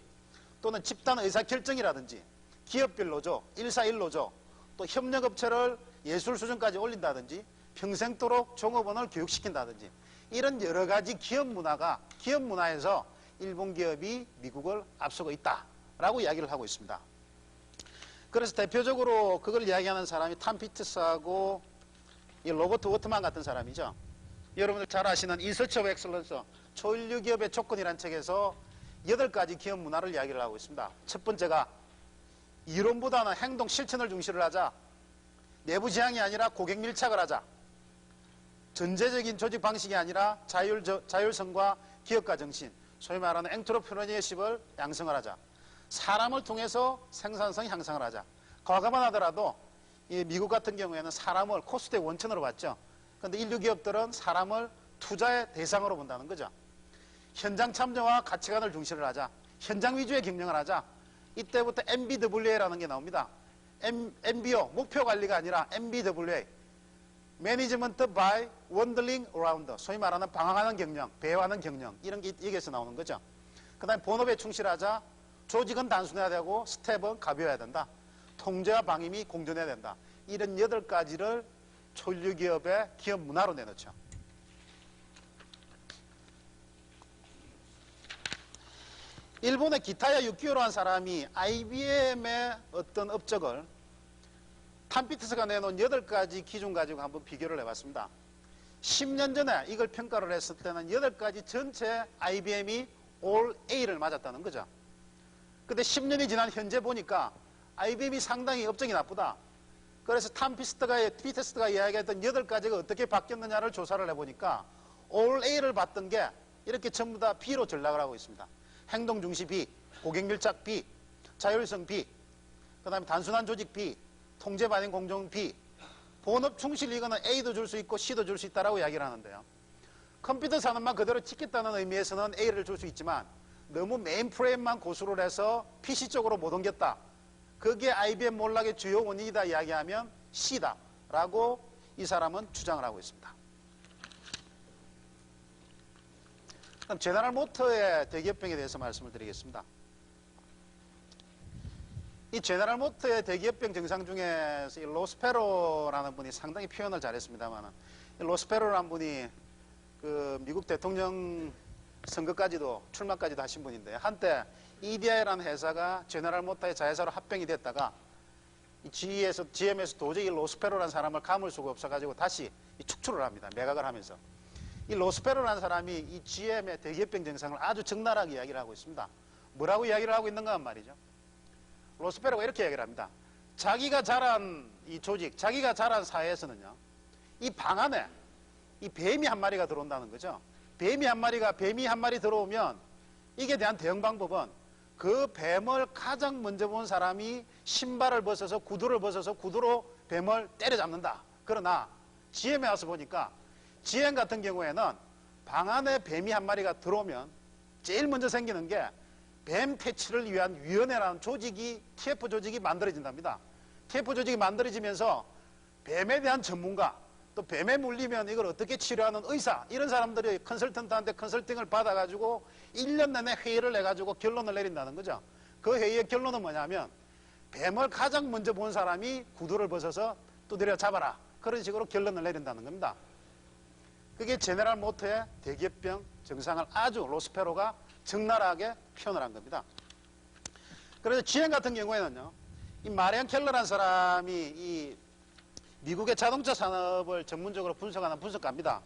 Speaker 1: 또는 집단 의사결정이라든지 기업별 노조, 141 노조, 또 협력업체를 예술 수준까지 올린다든지 평생도록 종업원을 교육시킨다든지 이런 여러 가지 기업 문화에서 일본 기업이 미국을 앞서고 있다라고 이야기를 하고 있습니다. 그래서 대표적으로 그걸 이야기하는 사람이 탐 피트스하고 이 로버트 워트만 같은 사람이죠. 여러분들 잘 아시는 인서치 오브 엑셀런스, 초인류 기업의 조건이라는 책에서 8가지 기업 문화를 이야기를 하고 있습니다. 첫 번째가 이론보다는 행동 실천을 중시를 하자. 내부 지향이 아니라 고객 밀착을 하자. 전제적인 조직 방식이 아니라 자율성과 기업가 정신, 소위 말하는 엔트로프레니어십을 양성을 하자. 사람을 통해서 생산성 향상을 하자. 과거만 하더라도 이 미국 같은 경우에는 사람을 코스트의 원천으로 봤죠. 그런데 인류 기업들은 사람을 투자의 대상으로 본다는 거죠. 현장 참여와 가치관을 중시를 하자. 현장 위주의 경영을 하자. 이때부터 MBWA라는 게 나옵니다. MBO, 목표 관리가 아니라 MBWA. 매니지먼트 바이 원들링 어라운드. 소위 말하는 방황하는 경영, 배회하는 경영. 이런 게 여기에서 나오는 거죠. 그 다음에 본업에 충실하자. 조직은 단순해야 되고 스텝은 가벼워야 된다. 통제와 방임이 공존해야 된다. 이런 8가지를 초일류 기업의 기업 문화로 내놓죠. 일본의 기타야 유키오로 한 사람이 IBM의 어떤 업적을 탐피트스가 내놓은 8가지 기준 가지고 한번 비교를 해봤습니다. 10년 전에 이걸 평가를 했을 때는 8가지 전체 IBM이 All A를 맞았다는 거죠. 근데 10년이 지난 현재 보니까 IBM이 상당히 업적이 나쁘다. 그래서 피테스트가 이야기했던 8가지가 어떻게 바뀌었느냐를 조사를 해보니까 All A를 봤던 게 이렇게 전부 다 B로 전락을 하고 있습니다. 행동 중시 B, 고객 밀착 B, 자율성 B, 그 다음에 단순한 조직 B, 통제 반영 공정 B, 본업 충실 이거는 A도 줄 수 있고 C도 줄 수 있다라고 이야기를 하는데요. 컴퓨터 산업만 그대로 찍겠다는 의미에서는 A를 줄 수 있지만 너무 메인프레임만 고수를 해서 PC 쪽으로 못 옮겼다. 그게 IBM 몰락의 주요 원인이다 이야기하면 C다라고 이 사람은 주장을 하고 있습니다. 그럼 제너럴 모터의 대기업병에 대해서 말씀을 드리겠습니다. 이 제너럴 모터의 대기업병 증상 중에서 이 로스페로라는 분이 상당히 표현을 잘했습니다만, 로스페로라는 분이 그 미국 대통령 선거까지도 출마까지도 하신 분인데 한때 EDI라는 회사가 제너럴 모터의 자회사로 합병이 됐다가 GM에서 도저히 로스페로라는 사람을 감을 수가 없어가지고 다시 축출을 합니다. 매각을 하면서. 이 로스페로라는 사람이 이 GM의 대기업병 증상을 아주 적나라하게 이야기를 하고 있습니다. 뭐라고 이야기를 하고 있는가 하면 말이죠. 로스페로가 이렇게 이야기를 합니다. 자기가 자란 이 조직, 자기가 자란 사회에서는요, 이 방 안에 이 뱀이 한 마리가 들어온다는 거죠. 뱀이 한 마리 들어오면 이게 대한 대응 방법은 그 뱀을 가장 먼저 본 사람이 신발을 벗어서 구두를 벗어서 구두로 뱀을 때려잡는다. 그러나 GM에 와서 보니까 GM 같은 경우에는 방 안에 뱀이 한 마리가 들어오면 제일 먼저 생기는 게 뱀 퇴치를 위한 위원회라는 조직이 TF 조직이 만들어진답니다. TF 조직이 만들어지면서 뱀에 대한 전문가 또 뱀에 물리면 이걸 어떻게 치료하는 의사 이런 사람들이 컨설턴트한테 컨설팅을 받아가지고 1년 내내 회의를 해가지고 결론을 내린다는 거죠. 그 회의의 결론은 뭐냐면 뱀을 가장 먼저 본 사람이 구두를 벗어서 두드려 잡아라. 그런 식으로 결론을 내린다는 겁니다. 그게 제너럴 모터의 대기업병 증상을 아주 로스페로가 적나라하게 표현을 한 겁니다. 그래서 GM 같은 경우에는요, 이 마리안 켈러라는 사람이 이 미국의 자동차 산업을 전문적으로 분석하는 분석가입니다.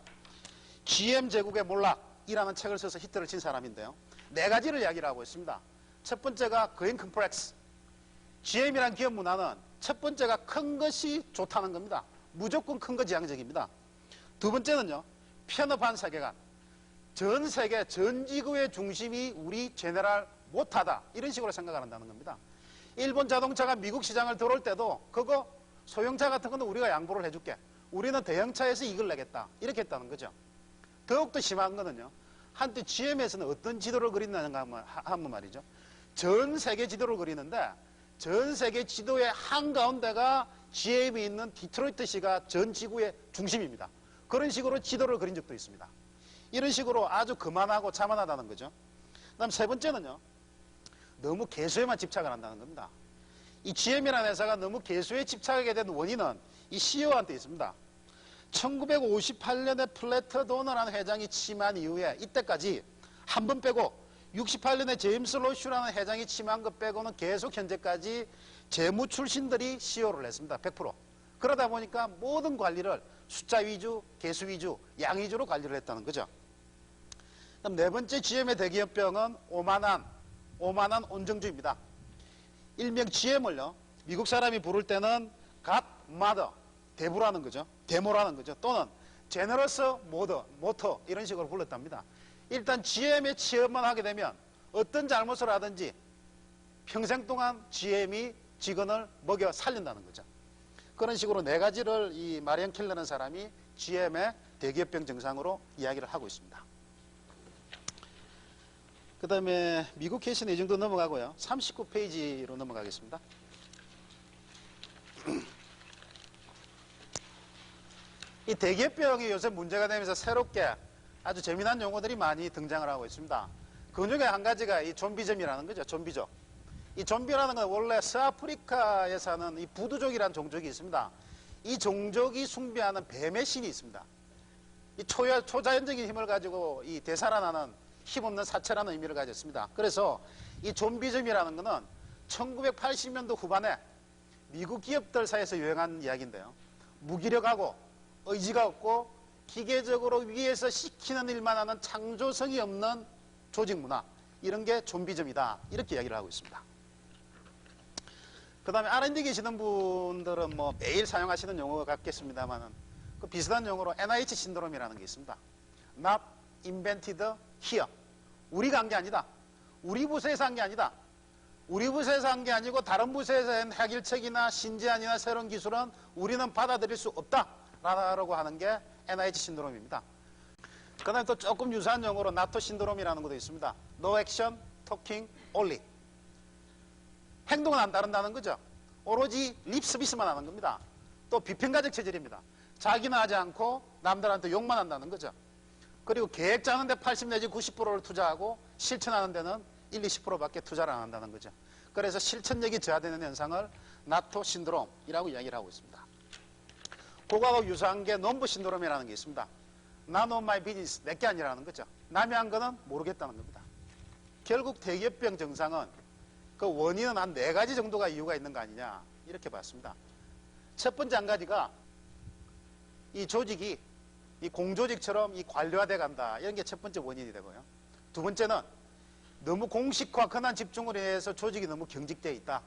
Speaker 1: GM 제국의 몰락이라는 책을 써서 히트를 친 사람인데요. 4가지를 이야기를 하고 있습니다. 첫 번째가 그린 컴플렉스. GM이라는 기업 문화는 첫 번째가 큰 것이 좋다는 겁니다. 무조건 큰 거 지향적입니다. 두 번째는요, 편협한 세계관. 전 세계, 전 지구의 중심이 우리 제너럴 모터다. 이런 식으로 생각을 한다는 겁니다. 일본 자동차가 미국 시장을 들어올 때도 그거 소형차 같은 거는 우리가 양보를 해줄게. 우리는 대형차에서 이익을 내겠다. 이렇게 했다는 거죠. 더욱더 심한 거는요. 한때 GM에서는 어떤 지도를 그린다는가 하면 말이죠. 전 세계 지도를 그리는데 전 세계 지도의 한가운데가 GM이 있는 디트로이트시가 전 지구의 중심입니다. 그런 식으로 지도를 그린 적도 있습니다. 이런 식으로 아주 거만하고 자만하다는 거죠. 그 다음 세 번째는요. 너무 개수에만 집착을 한다는 겁니다. 이 GM이라는 회사가 너무 개수에 집착하게 된 원인은 이 CEO한테 있습니다. 1958년에 플래터 도너라는 회장이 취임한 이후에 이때까지 한 번 빼고 68년에 제임스 로슈라는 회장이 취임한 것 빼고는 계속 현재까지 재무 출신들이 CEO를 했습니다. 100%. 그러다 보니까 모든 관리를 숫자 위주, 개수 위주, 양 위주로 관리를 했다는 거죠. 그럼 네 번째 GM의 대기업병은 오만한 온정주의입니다. 일명 GM을요, 미국 사람이 부를 때는 godmother, 대부라는 거죠. 데모라는 거죠. 또는 제너러스 모터 이런 식으로 불렀답니다. 일단 GM에 취업만 하게 되면 어떤 잘못을 하든지 평생 동안 GM이 직원을 먹여 살린다는 거죠. 그런 식으로 4가지를 이 마리안 켈러라는 사람이 GM의 대기업병 증상으로 이야기를 하고 있습니다. 그 다음에 미국 케이스는 이 정도 넘어가고요. 39페이지로 넘어가겠습니다. 이 대기업병이 요새 문제가 되면서 새롭게 아주 재미난 용어들이 많이 등장을 하고 있습니다. 그 중에 한 가지가 이 좀비즘이라는 거죠. 좀비족. 이 좀비라는 건 원래 서아프리카에 사는 이 부두족이라는 종족이 있습니다. 이 종족이 숭배하는 뱀의 신이 있습니다. 이 초자연적인 힘을 가지고 이 되살아나는 힘없는 사체라는 의미를 가졌습니다. 그래서 이 좀비즘이라는 것은 1980년도 후반에 미국 기업들 사이에서 유행한 이야기인데요. 무기력하고 의지가 없고 기계적으로 위에서 시키는 일만 하는 창조성이 없는 조직 문화, 이런 게 좀비즘이다. 이렇게 이야기를 하고 있습니다. 그 다음에 R&D 계시는 분들은 뭐 매일 사용하시는 용어 같겠습니다만은 그 비슷한 용어로 NIH 신드롬이라는 게 있습니다. Not invented here. 우리가 한 게 아니다. 우리 부서에서 한 게 아니다. 우리 부서에서 한 게 아니고 다른 부서에서 한 핵일책이나 신재안이나 새로운 기술은 우리는 받아들일 수 없다라고 하는 게 NIH 신드롬입니다. 그 다음에 또 조금 유사한 용어로 나토 신드롬이라는 것도 있습니다. No action, talking only. 행동은 안 따른다는 거죠. 오로지 립 서비스만 하는 겁니다. 또 비평가적 체질입니다. 자기는 하지 않고 남들한테 욕만 한다는 거죠. 그리고 계획 짜는데 80 내지 90%를 투자하고 실천하는 데는 1, 20%밖에 투자를 안 한다는 거죠. 그래서 실천력이 저하되는 현상을 나토 신드롬이라고 이야기를 하고 있습니다. 그거하고 유사한 게 넘버 신드롬이라는 게 있습니다. none of my business, 내게 아니라는 거죠. 남이 한 거는 모르겠다는 겁니다. 결국 대기업병 증상은 그 원인은 한 4가지 정도가 이유가 있는 거 아니냐 이렇게 봤습니다. 첫 번째 한 가지가 이 조직이 이 공조직처럼 이 관료화돼 간다, 이런 게 첫 번째 원인이 되고요. 두 번째는 너무 공식화, 권한 집중으로 인해서 조직이 너무 경직되어 있다.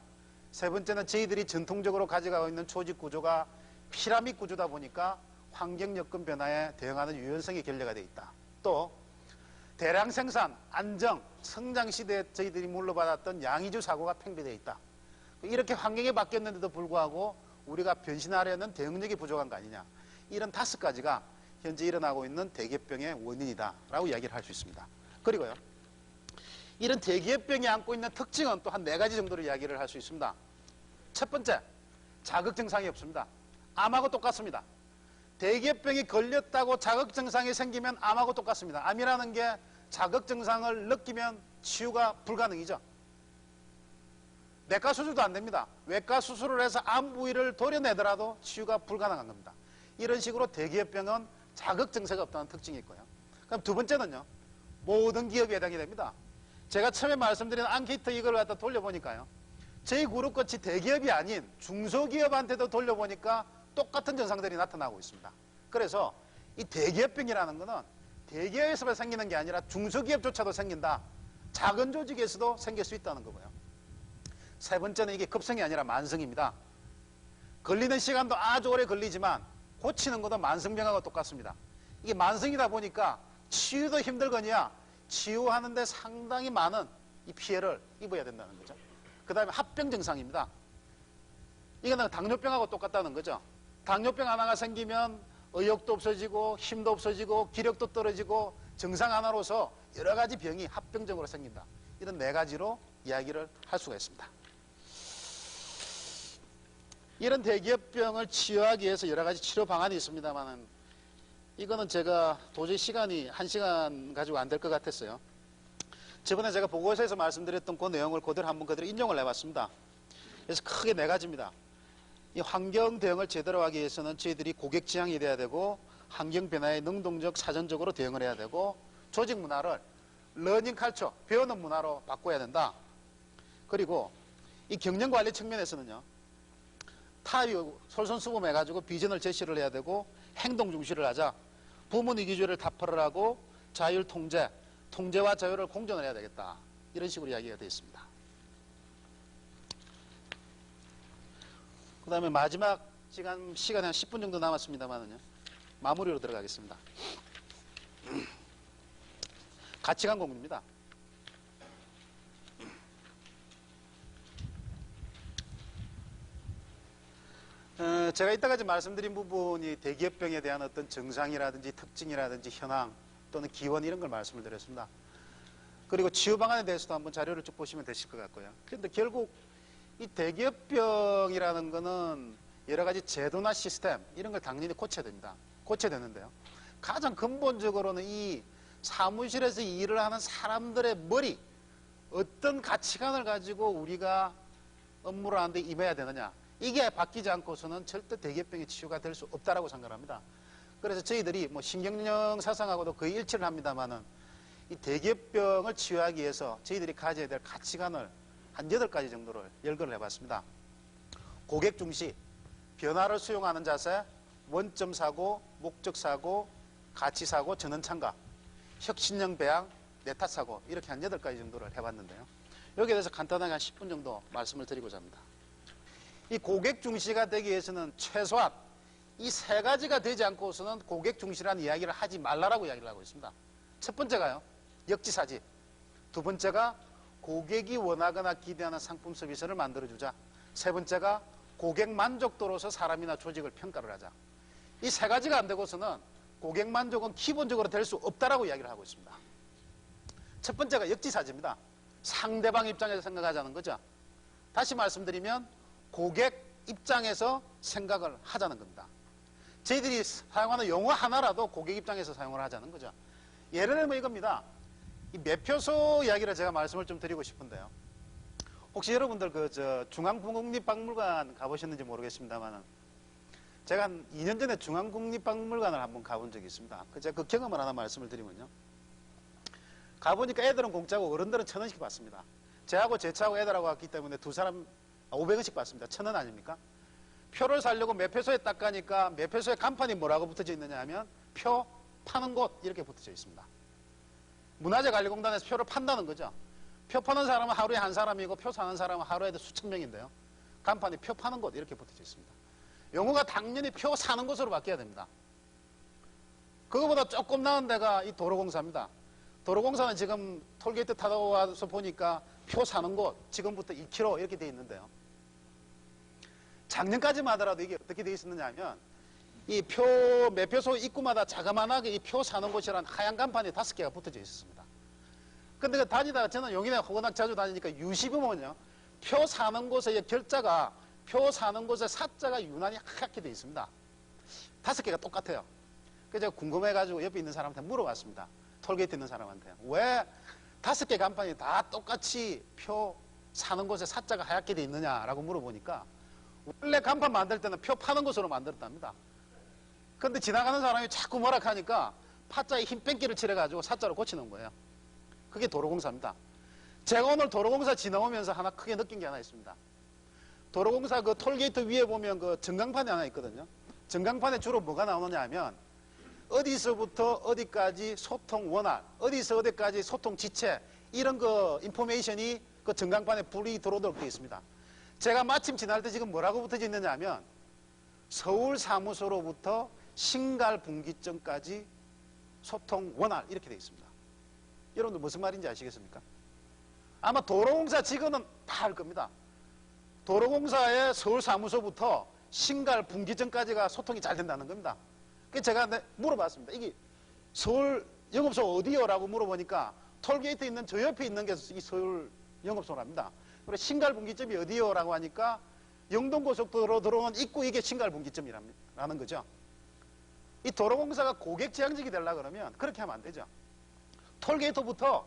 Speaker 1: 세 번째는 저희들이 전통적으로 가져가고 있는 조직 구조가 피라미드 구조다 보니까 환경 여건 변화에 대응하는 유연성이 결여가 되어 있다. 또 대량 생산, 안정, 성장 시대에 저희들이 물려받았던 양위주 사고가 팽배되어 있다. 이렇게 환경이 바뀌었는데도 불구하고 우리가 변신하려는 대응력이 부족한 거 아니냐. 이런 5가지가 현재 일어나고 있는 대기업병의 원인이다라고 이야기를 할 수 있습니다. 그리고요, 이런 대기업병이 안고 있는 특징은 또 한 4가지 정도로 이야기를 할 수 있습니다. 첫 번째, 자극 증상이 없습니다. 암하고 똑같습니다. 대기업병이 걸렸다고 자극 증상이 생기면 암하고 똑같습니다. 암이라는 게 자극 증상을 느끼면 치유가 불가능이죠. 내과 수술도 안 됩니다. 외과 수술을 해서 암 부위를 도려내더라도 치유가 불가능한 겁니다. 이런 식으로 대기업병은 자극 증세가 없다는 특징이 있고요. 그럼 두 번째는요, 모든 기업에 해당이 됩니다. 제가 처음에 말씀드린 앙케이트 이걸 갖다 돌려보니까요, 저희 그룹같이 대기업이 아닌 중소기업한테도 돌려보니까 똑같은 증상들이 나타나고 있습니다. 그래서 이 대기업병이라는 거는 대기업에서만 생기는 게 아니라 중소기업조차도 생긴다. 작은 조직에서도 생길 수 있다는 거고요. 세 번째는 이게 급성이 아니라 만성입니다. 걸리는 시간도 아주 오래 걸리지만 고치는 것도 만성병하고 똑같습니다. 이게 만성이다 보니까 치유도 힘들거니와 치유하는데 상당히 많은 이 피해를 입어야 된다는 거죠. 그 다음에 합병 증상입니다. 이거는 당뇨병하고 똑같다는 거죠. 당뇨병 하나가 생기면 의욕도 없어지고 힘도 없어지고 기력도 떨어지고 증상 하나로서 여러 가지 병이 합병적으로 생긴다. 이런 4가지로 이야기를 할 수가 있습니다. 이런 대기업병을 치유하기 위해서 여러 가지 치료 방안이 있습니다만 이거는 제가 도저히 시간이 1시간 가지고 안 될 것 같았어요. 저번에 제가 보고서에서 말씀드렸던 그 내용을 그대로 인용을 해봤습니다. 그래서 크게 4가지입니다. 이 환경 대응을 제대로 하기 위해서는 저희들이 고객 지향이 돼야 되고 환경 변화에 능동적 사전적으로 대응을 해야 되고 조직 문화를 러닝 칼처, 배우는 문화로 바꿔야 된다. 그리고 이 경영 관리 측면에서는요, 타유 솔선수범해가지고 비전을 제시를 해야 되고 행동 중시를 하자. 부문 이기주의를 타파를 하고 자율 통제, 통제와 자율을 공존을 해야 되겠다. 이런 식으로 이야기가 되어 있습니다. 그 다음에 마지막 시간이 한 10분 정도 남았습니다만은요, 마무리로 들어가겠습니다. 가치관 공부입니다. 제가 이따까지 말씀드린 부분이 대기업병에 대한 어떤 증상이라든지 특징이라든지 현황 또는 기원 이런 걸 말씀을 드렸습니다. 그리고 치유 방안에 대해서도 한번 자료를 쭉 보시면 되실 것 같고요. 그런데 결국 이 대기업병이라는 거는 여러 가지 제도나 시스템 이런 걸 당연히 고쳐야 됩니다. 고쳐야 되는데요, 가장 근본적으로는 이 사무실에서 일을 하는 사람들의 머리, 어떤 가치관을 가지고 우리가 업무를 하는데 임해야 되느냐, 이게 바뀌지 않고서는 절대 대기업병의 치유가 될 수 없다라고 생각합니다. 그래서 저희들이 뭐 신경영 사상하고도 거의 일치를 합니다만은 이 대기업병을 치유하기 위해서 저희들이 가져야 될 가치관을 한 8가지 정도를 열거를 해봤습니다. 고객 중시, 변화를 수용하는 자세, 원점 사고, 목적 사고, 가치 사고, 전원 참가, 혁신형 배양, 내탓 사고, 이렇게 한 8가지 정도를 해봤는데요. 여기에 대해서 간단하게 한 10분 정도 말씀을 드리고자 합니다. 이 고객 중시가 되기 위해서는 최소한 이 3가지가 되지 않고서는 고객 중시라는 이야기를 하지 말라라고 이야기를 하고 있습니다. 첫 번째가요, 역지사지. 두 번째가 고객이 원하거나 기대하는 상품 서비스를 만들어주자. 세 번째가 고객 만족도로서 사람이나 조직을 평가를 하자. 이 3가지가 안 되고서는 고객 만족은 기본적으로 될 수 없다라고 이야기를 하고 있습니다. 첫 번째가 역지사지입니다. 상대방 입장에서 생각하자는 거죠. 다시 말씀드리면 고객 입장에서 생각을 하자는 겁니다. 저희들이 사용하는 용어 하나라도 고객 입장에서 사용을 하자는 거죠. 예를 들면 이겁니다. 이 매표소 이야기를 제가 말씀을 좀 드리고 싶은데요. 혹시 여러분들 중앙국립박물관 가보셨는지 모르겠습니다만은 제가 한 2년 전에 중앙국립박물관을 한번 가본 적이 있습니다. 제가 그 경험을 하나 말씀을 드리면요. 가보니까 애들은 공짜고 어른들은 1,000원씩 받습니다. 저하고 제 차하고 애들하고 왔기 때문에 두 사람 500원씩 받습니다. 1,000원 아닙니까? 표를 사려고 매표소에 딱 가니까 매표소에 간판이 뭐라고 붙어져 있느냐 하면 표 파는 곳 이렇게 붙어져 있습니다. 문화재관리공단에서 표를 판다는 거죠. 표 파는 사람은 하루에 한 사람이고 표 사는 사람은 하루에도 수천 명인데요. 간판이 표 파는 곳 이렇게 붙어져 있습니다. 용어가 당연히 표 사는 곳으로 바뀌어야 됩니다. 그거보다 조금 나은 데가 이 도로공사입니다. 도로공사는 지금 톨게이트 타다 와서 보니까 표 사는 곳 지금부터 2km 이렇게 돼 있는데요. 작년까지만 하더라도 이게 어떻게 돼 있었느냐 하면 이 표 매표소 입구마다 자그만하게 이 표 사는 곳이라는 하얀 간판이 5개가 붙어져 있었습니다. 근데 그 다니다가 저는 용인에 워낙 자주 다니니까 유심히 보면요. 표 사는 곳의 결자가 표 사는 곳의 사자가 유난히 하얗게 돼 있습니다. 5개가 똑같아요. 그래서 제가 궁금해가지고 옆에 있는 사람한테 물어봤습니다. 톨게이트 있는 사람한테. 왜 5개 간판이 다 똑같이 표 사는 곳에 사자가 하얗게 돼 있느냐라고 물어보니까 원래 간판 만들 때는 표 파는 곳으로 만들었답니다. 근데 지나가는 사람이 자꾸 뭐라 하니까 파자에 흰 뺑기를 칠해가지고 사자로 고치는 거예요. 그게 도로공사입니다. 제가 오늘 도로공사 지나오면서 하나 크게 느낀 게 하나 있습니다. 도로공사 그 톨게이트 위에 보면 그 전광판이 하나 있거든요. 전광판에 주로 뭐가 나오느냐 하면 어디서부터 어디까지 소통 원활, 어디서 어디까지 소통 지체 이런 그 인포메이션이 그 전광판에 불이 들어오도록 되어 있습니다. 제가 마침 지날 때 지금 뭐라고 붙어져 있느냐 하면 서울 사무소로부터 신갈 분기점까지 소통 원활 이렇게 되어 있습니다. 여러분들 무슨 말인지 아시겠습니까? 아마 도로공사 직원은 다 알 겁니다. 도로공사의 서울 사무소부터 신갈 분기점까지가 소통이 잘 된다는 겁니다. 그래서 제가 물어봤습니다. 이게 서울 영업소 어디요? 라고 물어보니까 톨게이트 있는 저 옆에 있는 게 이 서울 영업소랍니다. 그리고 신갈 분기점이 어디요? 라고 하니까 영동고속도로 들어온 입구 이게 신갈 분기점이라는 거죠. 이 도로공사가 고객 지향적이 되려고 그러면 그렇게 하면 안 되죠. 톨게이트부터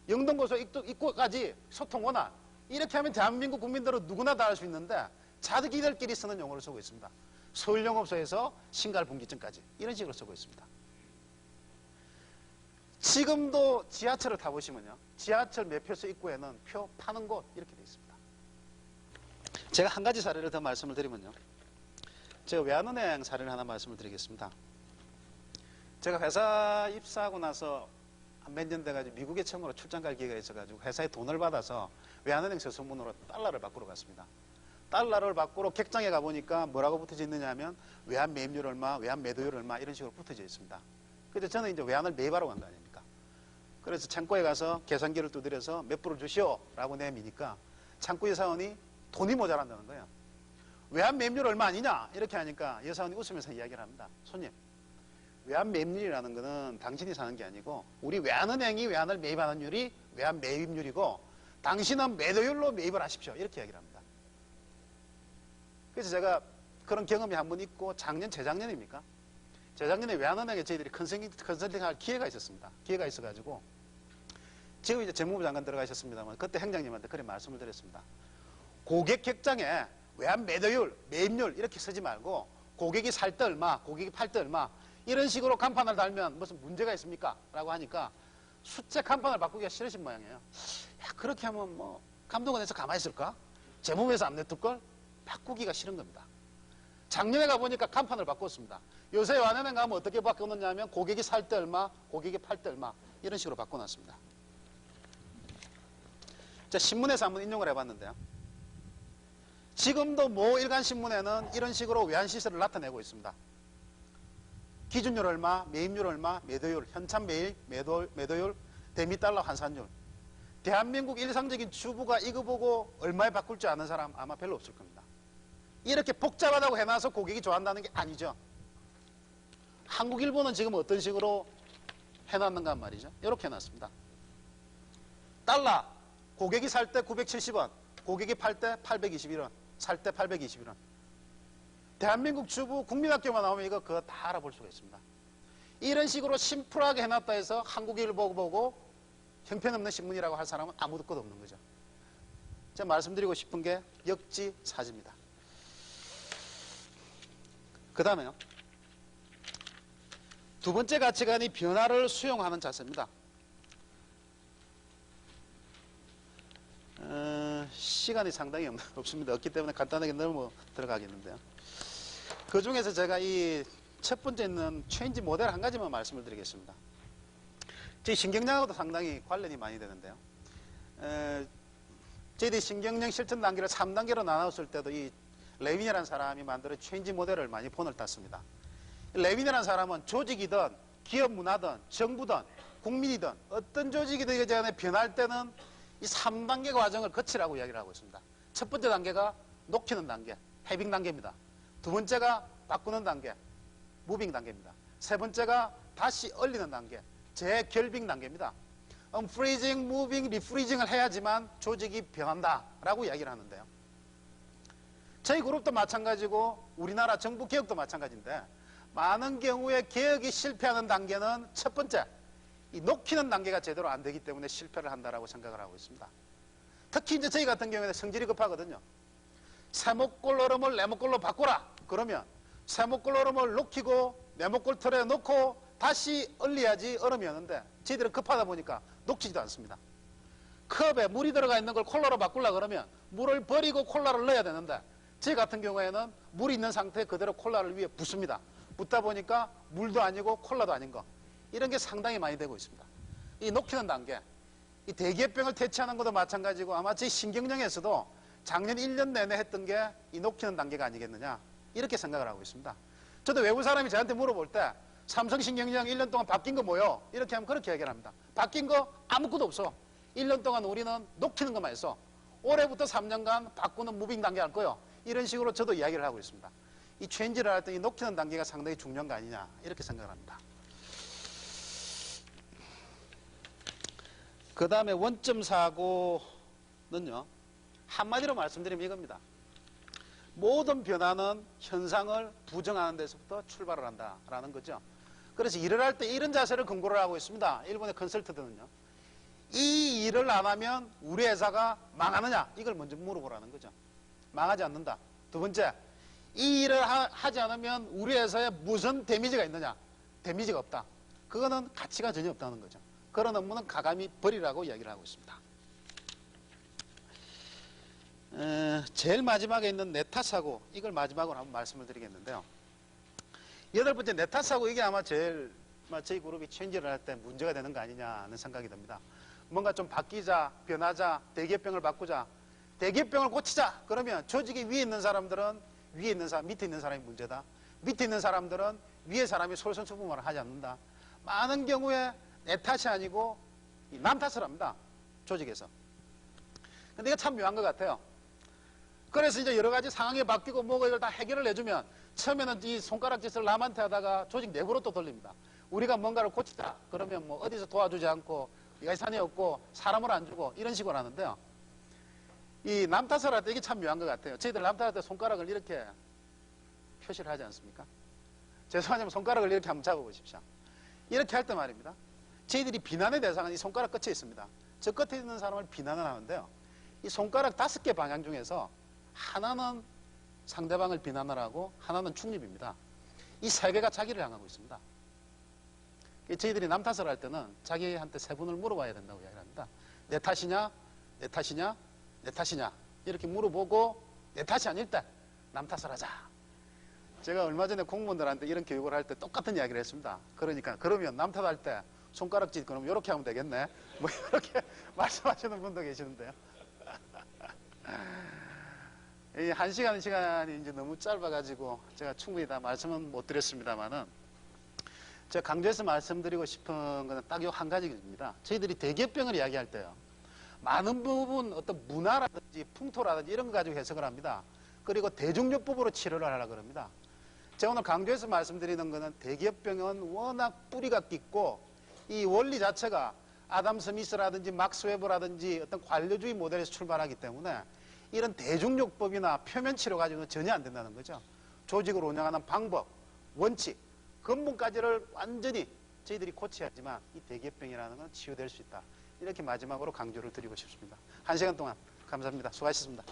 Speaker 1: 영동고속 입구까지 소통 원활 이렇게 하면 대한민국 국민들은 누구나 다 할 수 있는데 자기들끼리 쓰는 용어를 쓰고 있습니다. 서울영업소에서 신갈분기점까지 이런 식으로 쓰고 있습니다. 지금도 지하철을 타보시면요. 지하철 매표소 입구에는 표 파는 곳 이렇게 되어 있습니다. 제가 한 가지 사례를 더 말씀을 드리면요. 제가 외환은행 사례를 하나 말씀을 드리겠습니다. 제가 회사 입사하고 나서 몇 년 돼가지고 미국에 처음으로 출장 갈 기회가 있어가지고 회사에 돈을 받아서 외환은행 서소문으로 달러를 바꾸러 갔습니다. 달러를 바꾸러 객장에 가보니까 뭐라고 붙어져 있느냐 하면 외환 매입률 얼마, 외환 매도율 얼마 이런 식으로 붙어져 있습니다. 그래서 저는 이제 외환을 매입하러 간 거 아닙니까? 그래서 창고에 가서 계산기를 두드려서 몇 불을 주시오 라고 내미니까 창구 여사원이 돈이 모자란다는 거예요. 외환 매입률 얼마 아니냐 이렇게 하니까 여사원이 웃으면서 이야기를 합니다. 손님, 외환 매입률이라는 거는 당신이 사는 게 아니고 우리 외환은행이 외환을 매입하는 율이 외환 매입률이고 당신은 매도율로 매입을 하십시오. 이렇게 이야기를 합니다. 그래서 제가 그런 경험이 한 번 있고 재작년입니까? 재작년에 외환은행에 저희들이 컨설팅할 기회가 있었습니다. 기회가 있어가지고 지금 이제 재무부 장관 들어가셨습니다만 그때 행장님한테 그런 말씀을 드렸습니다. 고객 객장에 외환 매도율, 매입률 이렇게 쓰지 말고 고객이 살 때 얼마, 고객이 팔 때 얼마 이런 식으로 간판을 달면 무슨 문제가 있습니까? 라고 하니까 숫자 간판을 바꾸기가 싫으신 모양이에요. 야, 그렇게 하면 뭐 감독원에서 가만히 있을까? 재무부에서 안 냈을 걸? 바꾸기가 싫은 겁니다. 작년에 가보니까 간판을 바꿨습니다. 요새 외환은행 가면 어떻게 바꿔놓냐 하면 고객이 살 때 얼마, 고객이 팔 때 얼마 이런 식으로 바꿔놨습니다. 자, 신문에서 한번 인용을 해봤는데요. 지금도 모 일간신문에는 이런 식으로 외환시세를 나타내고 있습니다. 기준율 얼마, 매입률 얼마, 매도율, 현참 매입, 매도율, 대미달러 환산율. 대한민국 일상적인 주부가 이거 보고 얼마에 바꿀 줄 아는 사람 아마 별로 없을 겁니다. 이렇게 복잡하다고 해놔서 고객이 좋아한다는 게 아니죠. 한국일보는 지금 어떤 식으로 해놨는가 말이죠. 이렇게 해놨습니다. 달러, 고객이 살 때 970원, 고객이 팔 때 821원, 살 때 821원. 대한민국 주부 국민학교만 나오면 이거 그거 다 알아볼 수가 있습니다. 이런 식으로 심플하게 해놨다 해서 한국일보 보고 형편없는 신문이라고 할 사람은 아무도 것 없는 거죠. 제가 말씀드리고 싶은 게 역지사지입니다. 그 다음에요. 두 번째 가치관이 변화를 수용하는 자세입니다. 시간이 상당히 없습니다. 없기 때문에 간단하게 넘어 들어가겠는데요. 그 중에서 제가 이 첫 번째 있는 체인지 모델 한 가지만 말씀을 드리겠습니다. 제 신경량하고도 상당히 관련이 많이 되는데요. 저희들이 신경량 실천 단계를 3단계로 나눴을 때도 이 레윈이라는 사람이 만들어 체인지 모델을 많이 본을 땄습니다. 레윈이라는 사람은 조직이든 기업 문화든 정부든 국민이든 어떤 조직이든 그 전에 변할 때는 이 3단계 과정을 거치라고 이야기를 하고 있습니다. 첫 번째 단계가 녹이는 단계, 해빙 단계입니다. 두 번째가 바꾸는 단계, 무빙 단계입니다. 세 번째가 다시 얼리는 단계, 재결빙 단계입니다. 프리징, 무빙, 리프리징을 해야지만 조직이 변한다라고 이야기를 하는데요. 저희 그룹도 마찬가지고 우리나라 정부 개혁도 마찬가지인데 많은 경우에 개혁이 실패하는 단계는 첫 번째, 이 녹이는 단계가 제대로 안 되기 때문에 실패를 한다라고 생각을 하고 있습니다. 특히 이제 저희 같은 경우에는 성질이 급하거든요. 세목골 얼음을 네목골로 바꾸라. 그러면 세목골 얼음을 녹이고 네목골 틀에 놓고 다시 얼려야지 얼음이 오는데 저희들은 급하다 보니까 녹지도 않습니다. 컵에 물이 들어가 있는 걸 콜라로 바꾸려고 그러면 물을 버리고 콜라를 넣어야 되는데 저희 같은 경우에는 물이 있는 상태에 그대로 콜라를 위에 붓습니다. 붓다 보니까 물도 아니고 콜라도 아닌 거. 이런 게 상당히 많이 되고 있습니다. 이 녹이는 단계, 이 대기업병을 퇴치하는 것도 마찬가지고 아마 저희 신경령에서도 작년 1년 내내 했던 게 이 녹이는 단계가 아니겠느냐 이렇게 생각을 하고 있습니다. 저도 외부 사람이 저한테 물어볼 때 삼성신경령 1년 동안 바뀐 거 뭐요? 이렇게 하면 그렇게 얘기를 합니다. 바뀐 거 아무것도 없어. 1년 동안 우리는 녹이는 것만 했어. 올해부터 3년간 바꾸는 무빙 단계 할 거요. 이런 식으로 저도 이야기를 하고 있습니다. 이 체인지를 할 때 이 녹이는 단계가 상당히 중요한 거 아니냐 이렇게 생각을 합니다. 그 다음에 원점 사고는요. 한마디로 말씀드리면 이겁니다. 모든 변화는 현상을 부정하는 데서부터 출발을 한다라는 거죠. 그래서 일을 할 때 이런 자세를 근거로 하고 있습니다. 일본의 컨설턴트는요. 이 일을 안 하면 우리 회사가 망하느냐 이걸 먼저 물어보라는 거죠. 망하지 않는다. 두 번째, 이 일을 하지 않으면 우리 회사에 무슨 데미지가 있느냐. 데미지가 없다. 그거는 가치가 전혀 없다는 거죠. 그런 업무는 가감히 버리라고 이야기를 하고 있습니다. 제일 마지막에 있는 네타사고, 이걸 마지막으로 한번 말씀을 드리겠는데요. 여덟 번째 네타사고, 이게 아마 제일 저희 그룹이 체인지를 할 때 문제가 되는 거 아니냐 하는 생각이 듭니다. 뭔가 좀 바뀌자, 변하자, 대기업병을 바꾸자, 대기업병을 고치자. 그러면 조직이 위에 있는 사람들은 위에 있는 사람, 밑에 있는 사람이 문제다. 밑에 있는 사람들은 위에 사람이 솔선수범을 하지 않는다. 많은 경우에 내 탓이 아니고 남 탓을 합니다. 조직에서. 근데 이게 참 묘한 것 같아요. 그래서 이제 여러 가지 상황이 바뀌고 뭐가 이걸 다 해결을 해주면 처음에는 이 손가락짓을 남한테 하다가 조직 내부로 또 돌립니다. 우리가 뭔가를 고치자. 그러면 뭐 어디서 도와주지 않고 예산이 없고 사람을 안 주고 이런 식으로 하는데요. 이 남 탓을 할 때 이게 참 묘한 것 같아요. 저희들 남 탓할 때 손가락을 이렇게 표시를 하지 않습니까? 죄송하지만 손가락을 이렇게 한번 잡아보십시오. 이렇게 할 때 말입니다. 저희들이 비난의 대상은 이 손가락 끝에 있습니다. 저 끝에 있는 사람을 비난을 하는데요. 이 손가락 5개 방향 중에서 하나는 상대방을 비난을 하고 하나는 중립입니다. 이 3개가 자기를 향하고 있습니다. 저희들이 남 탓을 할 때는 자기한테 3번을 물어봐야 된다고 이야기합니다. 내 탓이냐? 내 탓이냐? 내 탓이냐? 이렇게 물어보고 내 탓이 아닐 때 남 탓을 하자. 제가 얼마 전에 공무원들한테 이런 교육을 할 때 똑같은 이야기를 했습니다. 그러니까 그러면 남 탓할 때 손가락질 그럼 이렇게 하면 되겠네. 뭐 이렇게 말씀하시는 분도 계시는데요. 이 1시간 시간이 이제 너무 짧아가지고 제가 충분히 다 말씀은 못 드렸습니다만은 제가 강조해서 말씀드리고 싶은 것은 딱 요 한 가지입니다. 저희들이 대기업병을 이야기할 때요. 많은 부분 어떤 문화라든지 풍토라든지 이런 거 가지고 해석을 합니다. 그리고 대중요법으로 치료를 하려고 합니다. 제가 오늘 강조해서 말씀드리는 것은 대기업병은 워낙 뿌리가 깊고 이 원리 자체가 아담 스미스라든지 막스 웨버라든지 어떤 관료주의 모델에서 출발하기 때문에 이런 대중요법이나 표면 치료 가지고는 전혀 안 된다는 거죠. 조직을 운영하는 방법, 원칙, 근본까지를 완전히 저희들이 고쳐야지만 이 대기업병이라는 건 치유될 수 있다. 이렇게 마지막으로 강조를 드리고 싶습니다. 1시간 동안 감사합니다. 수고하셨습니다.